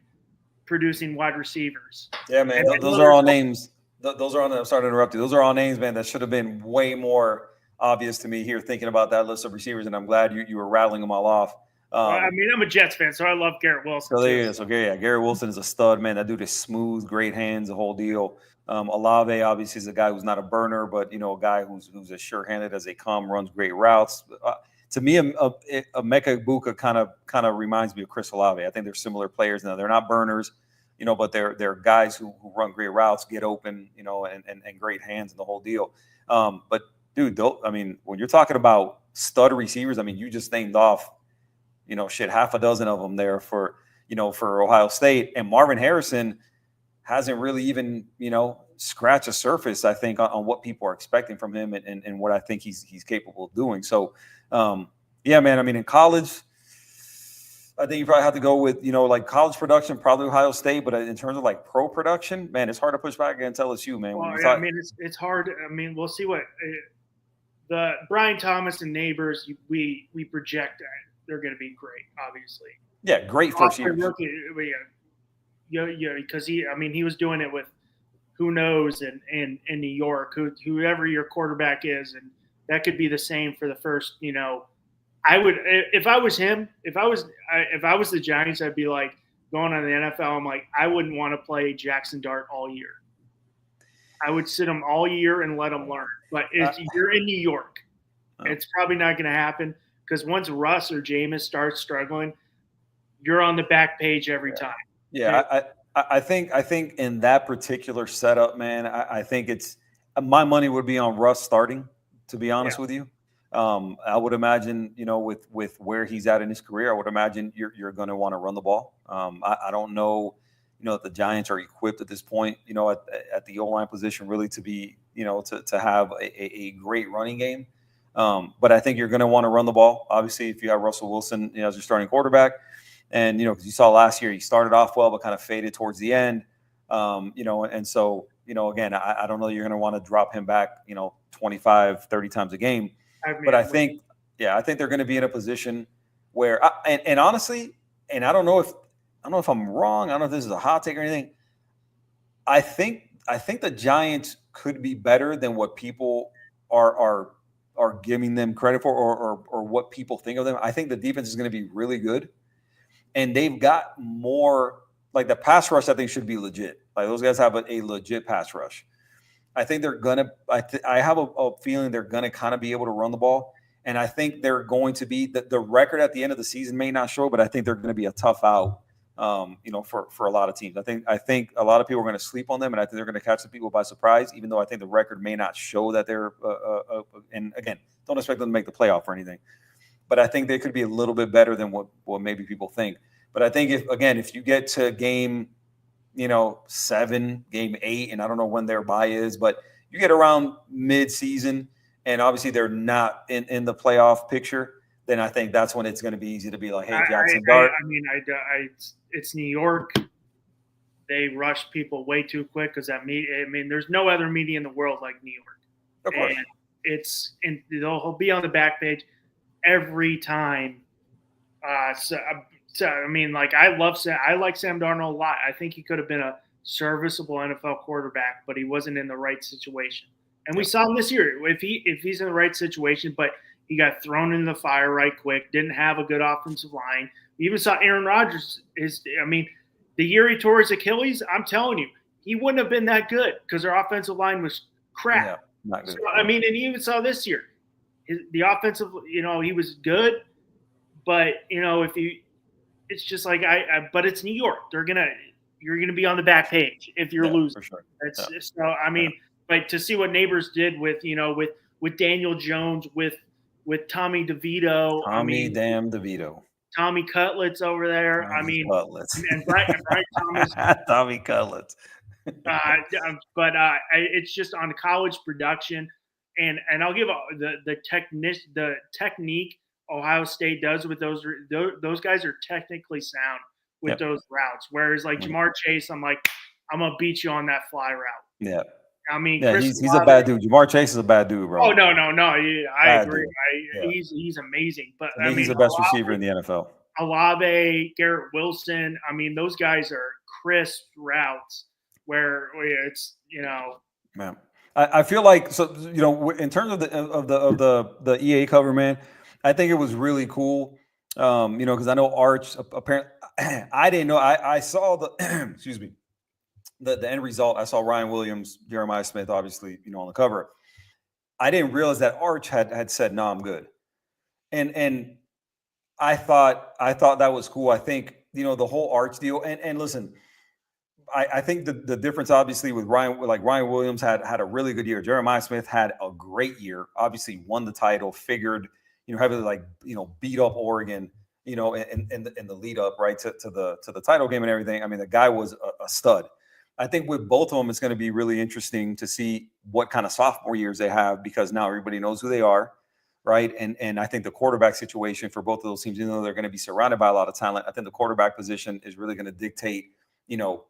A: producing wide receivers.
B: Yeah, man. Those are all names. Those are all. I'm sorry to interrupt you. Those are all names, man, that should have been way more obvious to me here thinking about that list of receivers, and I'm glad you were rattling them all off.
A: I mean, I'm a Jets fan, so I love Garrett Wilson.
B: Garrett Wilson is a stud, man. That dude is smooth, great hands, the whole deal. Olave obviously is a guy who's not a burner, but you know, a guy who's as sure-handed as they come, runs great routes. To me, Emeka Egbuka kind of reminds me of Chris Olave. I think they're similar players. Now they're not burners, you know, but they're guys who run great routes, get open, you know, and great hands and the whole deal. But dude, I mean, when you're talking about stud receivers, I mean, you just named off, you know, half a dozen of them there for Ohio State. And Marvin Harrison hasn't really even, you know, scratched the surface, I think, on what people are expecting from him and what I think he's capable of doing. So, yeah, man, I mean, in college, I think you probably have to go with, you know, like college production, probably Ohio State. But in terms of like pro production, man, it's hard to push back against LSU, man.
A: Well, yeah, I mean, it's hard. I mean, we'll see what the Brian Thomas and Neighbors, we project that they're going to be great, obviously.
B: Yeah, great first year.
A: Yeah, because he was doing it with who knows in New York, whoever your quarterback is, and that could be the same for the first, you know. I would, if I was him, if I was the Giants, I'd be like going on the NFL. I'm like, I wouldn't want to play Jackson Dart all year. I would sit him all year and let him learn. But you're in New York, it's probably not going to happen because once Russ or Jameis starts struggling, you're on the back page every time.
B: Yeah, I think in that particular setup, man, I think it's my money would be on Russ starting. To be honest with you, I would imagine, you know, with where he's at in his career, I would imagine you're going to want to run the ball. I don't know, you know, that the Giants are equipped at this point, you know, at the O-line position really to be, you know, to have a great running game. But I think you're going to want to run the ball. Obviously, if you have Russell Wilson, you know, as your starting quarterback, and you know, because you saw last year he started off well but kind of faded towards the end, you know, and so, you know, again, I don't know you're going to want to drop him back, you know, 25, 30 times a game. But I think they're going to be in a position where, and honestly, and I don't know if I'm wrong. I don't know if this is a hot take or anything. I think the Giants could be better than what people are giving them credit for, or what people think of them. I think the defense is going to be really good, and they've got more. Like the pass rush, I think should be legit. Like those guys have a legit pass rush. I think they're gonna. I have a feeling they're gonna kind of be able to run the ball, and I think they're going to be the record at the end of the season may not show, but I think they're going to be a tough out. You know, for a lot of teams. I think a lot of people are going to sleep on them, and I think they're going to catch the people by surprise. Even though I think the record may not show that they're. And again, don't expect them to make the playoff or anything, but I think they could be a little bit better than what maybe people think. But I think if you get to game, you know, 7, game 8, and I don't know when their bye is, but You get around mid-season, and obviously they're not in the playoff picture, then I think that's when it's going to be easy to be like, hey, Jackson Dart.
A: It's New York. They rush people way too quick because there's no other media in the world like New York.
B: Of course.
A: And he'll be on the back page every time. I like Sam Darnold a lot. I think he could have been a serviceable NFL quarterback, but he wasn't in the right situation. And we saw him this year. If he's in the right situation, but he got thrown into the fire right quick, didn't have a good offensive line. We even saw Aaron Rodgers. The year he tore his Achilles, I'm telling you, he wouldn't have been that good because our offensive line was crap.
B: Yeah, not good.
A: So, and you even saw this year, the offensive, he was good, but it's just like but it's New York. You're gonna be on the back page if you're losing.
B: For sure.
A: But to see what Neighbors did with Daniel Jones, with Tommy DeVito,
B: DeVito.
A: Tommy Cutlets over there.
B: Cutlets.
A: And Brian Thomas.
B: Tommy Cutlets.
A: It's just on college production, and I'll give the technique Ohio State does with those guys are technically sound with those routes. Whereas like Jamar Chase, I'm gonna beat you on that fly route.
B: Yeah.
A: He's
B: a bad dude. Jamar Chase is a bad dude, bro.
A: Oh no. I agree. He's amazing, but
B: he's the best receiver in the NFL.
A: Olave, Garrett Wilson. those guys are crisp routes where it's
B: Man, I feel like in terms of the EA cover, man, I think it was really cool. Because I know Arch apparently I didn't know. I saw the excuse me. The end result, I saw Ryan Williams, Jeremiah Smith, obviously, on the cover. I didn't realize that Arch had said, "No, I'm good," and I thought that was cool. I think the whole Arch deal. And listen, I think the difference, obviously, with Ryan Williams had a really good year. Jeremiah Smith had a great year. Obviously, won the title. Figured heavily beat up Oregon. In the lead up right to the title game and everything. The guy was a stud. I think with both of them, it's going to be really interesting to see what kind of sophomore years they have because now everybody knows who they are, right? And I think the quarterback situation for both of those teams, even though they're going to be surrounded by a lot of talent, I think the quarterback position is really going to dictate,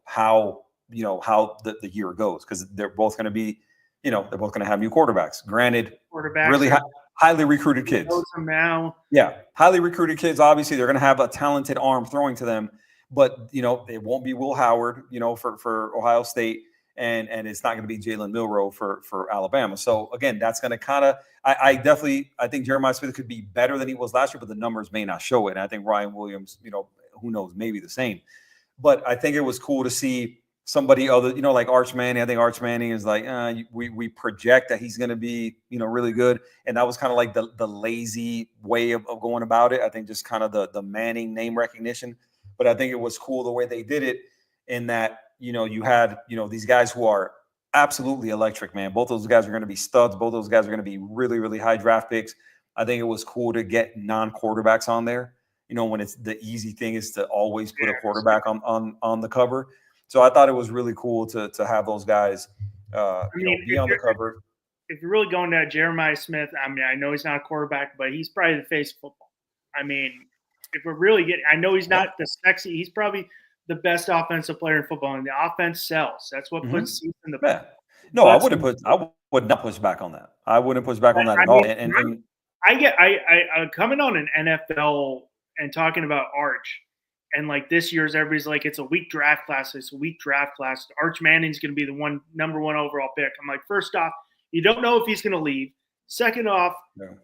B: how the year goes because they're both going to be, they're both going to have new quarterbacks. Granted, really highly recruited kids.
A: Now.
B: Yeah, highly recruited kids. Obviously, they're going to have a talented arm throwing to them. But, it won't be Will Howard, for Ohio State, and it's not going to be Jalen Milroe for Alabama. So, again, that's going to kind of – I think Jeremiah Smith could be better than he was last year, but the numbers may not show it. And I think Ryan Williams, who knows, maybe the same. But I think it was cool to see somebody other, like Arch Manning. I think Arch Manning is like, we project that he's going to be, really good. And that was kind of like the lazy way of going about it. I think just kind of the Manning name recognition. But I think it was cool the way they did it in that, you had, these guys who are absolutely electric, man. Both those guys are going to be studs. Both those guys are going to be really, really high draft picks. I think it was cool to get non-quarterbacks on there, when it's the easy thing is to always put a quarterback on the cover. So I thought it was really cool to have those guys, be on the cover.
A: If you're really going to Jeremiah Smith, I know he's not a quarterback, but he's probably the face of football. If we're really getting, I know he's not the sexy. He's probably the best offensive player in football, and the offense sells. That's what puts seats in the.
B: Yeah. No, I would not push back on that. I wouldn't push back on that at all. And
A: I coming on an NFL and talking about Arch, and like this year's, everybody's like, it's a weak draft class. It's a weak draft class. Arch Manning's going to be the number one overall pick. I'm like, first off, you don't know if he's going to leave. Second off. No.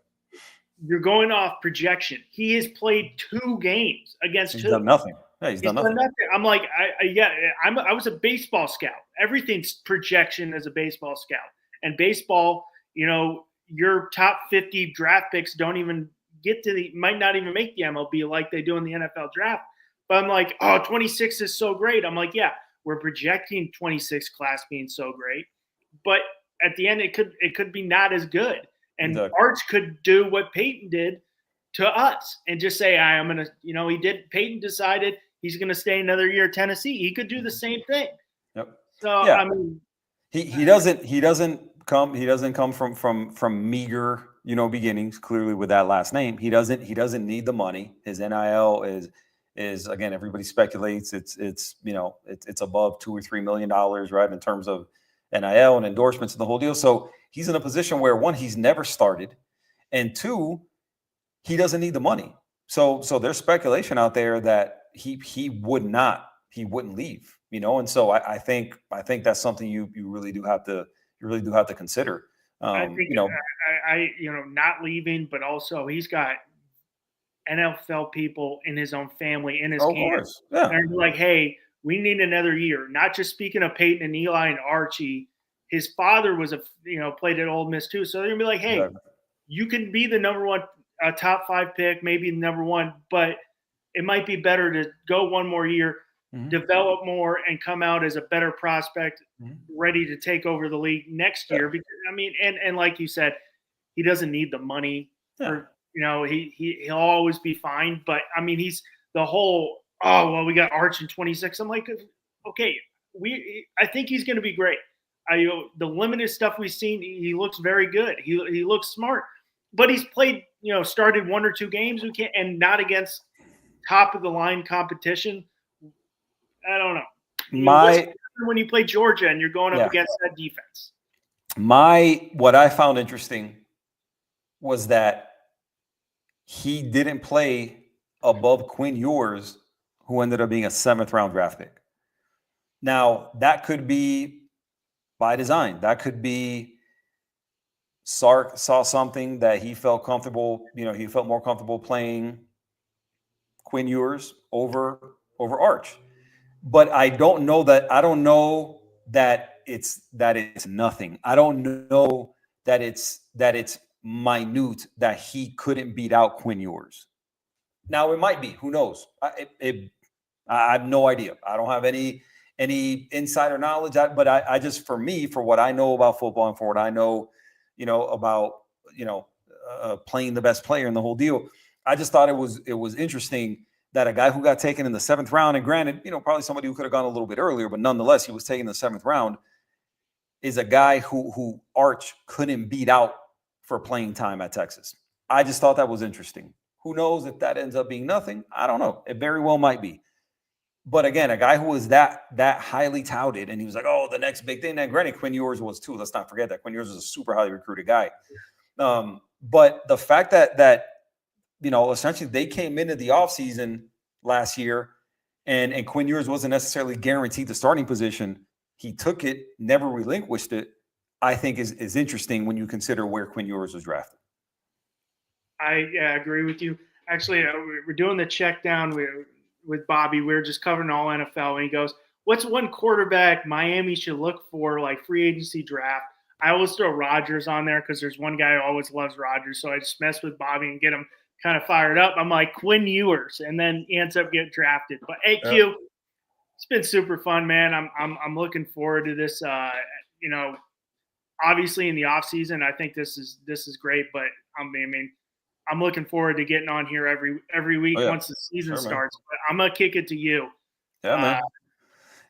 A: You're going off projection. He has played 2 games against 2.
B: He's done nothing. Yeah, he's done nothing.
A: I'm like, I was a baseball scout. Everything's projection as a baseball scout. And baseball, your top 50 draft picks don't even might not even make the MLB like they do in the NFL draft. But I'm like, 26 is so great. I'm like, yeah, we're projecting 26 class being so great. But at the end, it could be not as good. And exactly. Arch could do what Peyton did to us and just say, I'm going to, Peyton decided he's going to stay another year at Tennessee. He could do the same thing.
B: Yep.
A: So,
B: yeah. He doesn't come from meager, beginnings. Clearly, with that last name, he doesn't need the money. His NIL is again, everybody speculates it's above $2 or $3 million, right, in terms of NIL and endorsements and the whole deal. So he's in a position where, one, he's never started, and two, he doesn't need the money. So there's speculation out there that he wouldn't leave, and so I think that's something you really do have to consider.
A: I think I not leaving, but also he's got NFL people in his own family, in his camp.
B: Yeah.
A: And they're like, hey, we need another year. Not just speaking of Peyton and Eli and Archie, his father was played at Ole Miss too. So they're gonna be like, hey,
B: Exactly.
A: You can be the number one, top 5 pick, maybe the number one, but it might be better to go one more year, develop more, and come out as a better prospect, ready to take over the league next year. Because and like you said, he doesn't need the money.
B: Yeah.
A: He'll always be fine. But he's the whole. Oh well, we got Arch in 26. I'm like, okay, I think he's going to be great. The limited stuff we've seen, he looks very good. He looks smart, but he's played, started 1 or 2 games. And not against top of the line competition. I don't know. When you play Georgia and you're going up against that defense.
B: What I found interesting was that he didn't play above Quinn Ewers, who ended up being a 7th round draft pick. Now, that could be by design. That could be Sark saw something that he felt comfortable, he felt more comfortable playing Quinn Ewers over Arch. But I don't know that it's nothing. I don't know that it's minute that he couldn't beat out Quinn Ewers. Now it might be. Who knows? I have no idea. I don't have any insider knowledge. But I just, for what I know about football and for what I know, about playing the best player in the whole deal, I just thought it was interesting that a guy who got taken in the 7th round, and granted, probably somebody who could have gone a little bit earlier, but nonetheless, he was taken in the 7th round, is a guy who Arch couldn't beat out for playing time at Texas. I just thought that was interesting. Who knows if that ends up being nothing? I don't know. It very well might be. But again, a guy who was that highly touted, and he was like, oh, the next big thing. Now, granted, Quinn Ewers was too. Let's not forget that Quinn Ewers was a super highly recruited guy. But the fact that essentially they came into the offseason last year and Quinn Ewers wasn't necessarily guaranteed the starting position. He took it, never relinquished it, I think is interesting when you consider where Quinn Ewers was drafted.
A: I agree with you. Actually, we're doing the check down with Bobby. We were just covering all NFL, and he goes, what's one quarterback Miami should look for, like free agency draft? I always throw Rodgers on there because there's one guy who always loves Rodgers, so I just mess with Bobby and get him kind of fired up. I'm like, Quinn Ewers, and then he ends up getting drafted. But hey, Q, it's been super fun, man. I'm looking forward to this. Obviously in the off season, I think this is great. But I'm looking forward to getting on here every week once the season starts. But I'm gonna kick it to you.
B: Yeah, man.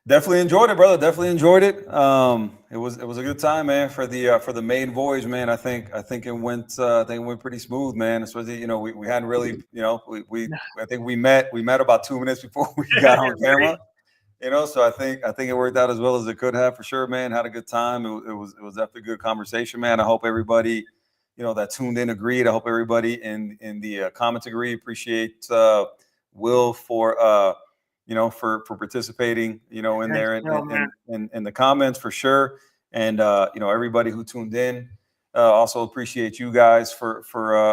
B: Definitely enjoyed it, brother. Definitely enjoyed it. It was a good time, man, for the maiden voyage, man. I think it went pretty smooth, man. Especially, we hadn't really, I think we met about 2 minutes before we got on camera. So I think it worked out as well as it could have, for sure, man. Had a good time. It was definitely a good conversation, man. I hope everybody, that tuned in agreed. I hope everybody in the comments agree. Appreciate Will for participating, in there in the comments, for sure. And everybody who tuned in, also appreciate you guys for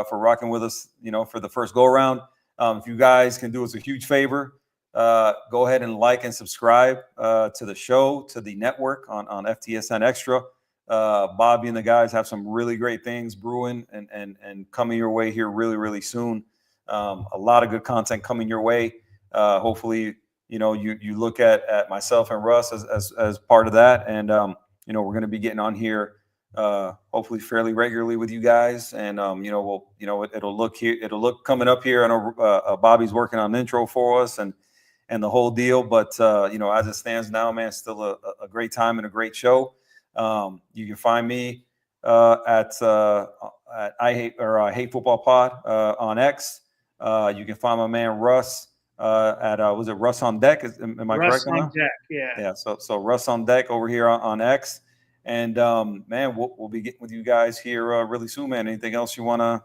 B: rocking with us, for the first go around. If you guys can do us a huge favor, go ahead and like and subscribe to the show, to the network on FTSN Extra. Bobby and the guys have some really great things brewing and coming your way here really, really soon. A lot of good content coming your way. Hopefully, you look at myself and Russ as part of that. And, we're going to be getting on here, hopefully fairly regularly with you guys. And, it'll look coming up here. I know Bobby's working on an intro for us and the whole deal. But, as it stands now, man, still a great time and a great show. You can find me at Hate Football Pod on X. You can find my man Russ at was it Russ on Deck? Am I
A: Russ
B: correct on
A: on
B: that?
A: Deck, yeah.
B: Yeah. So Russ on Deck over here on X. And man, we'll be getting with you guys here really soon, man. Anything else you wanna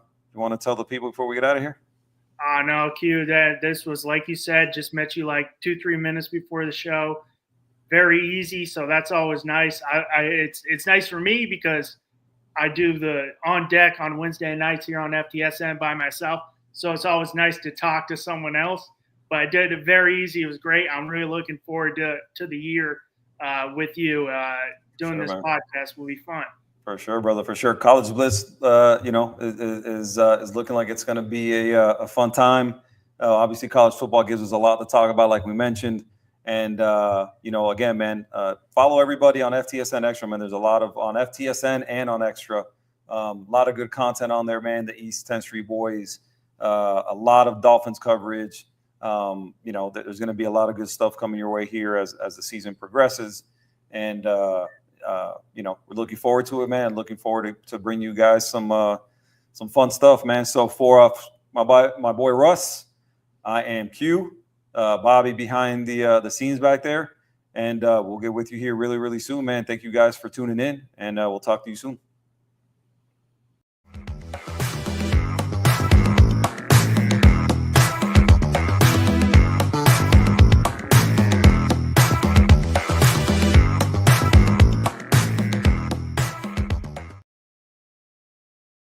B: tell the people before we get out of here?
A: No, Q, that this was, like you said, just met you like 2-3 minutes before the show. Very easy, so that's always nice. It's nice for me because I do the on deck on Wednesday nights here on FTSN by myself, so it's always nice to talk to someone else. But I did it very easy. It was great. I'm really looking forward to the year with you. Doing this podcast will be fun.
B: For sure, brother. For sure. College Blitz, is looking like it's going to be a fun time. Obviously, college football gives us a lot to talk about, like we mentioned. And again, man, follow everybody on FTSN Extra, man. There's a lot on FTSN and on Extra. A lot of good content on there, man. The East 10th Street boys, a lot of Dolphins coverage. There's going to be a lot of good stuff coming your way here as the season progresses. And we're looking forward to it, man. Looking forward to bring you guys some fun stuff, man. So for my boy Russ, I am Q, Bobby behind the scenes back there, and we'll get with you here really, really soon, man. Thank you guys for tuning in, and we'll talk to you soon.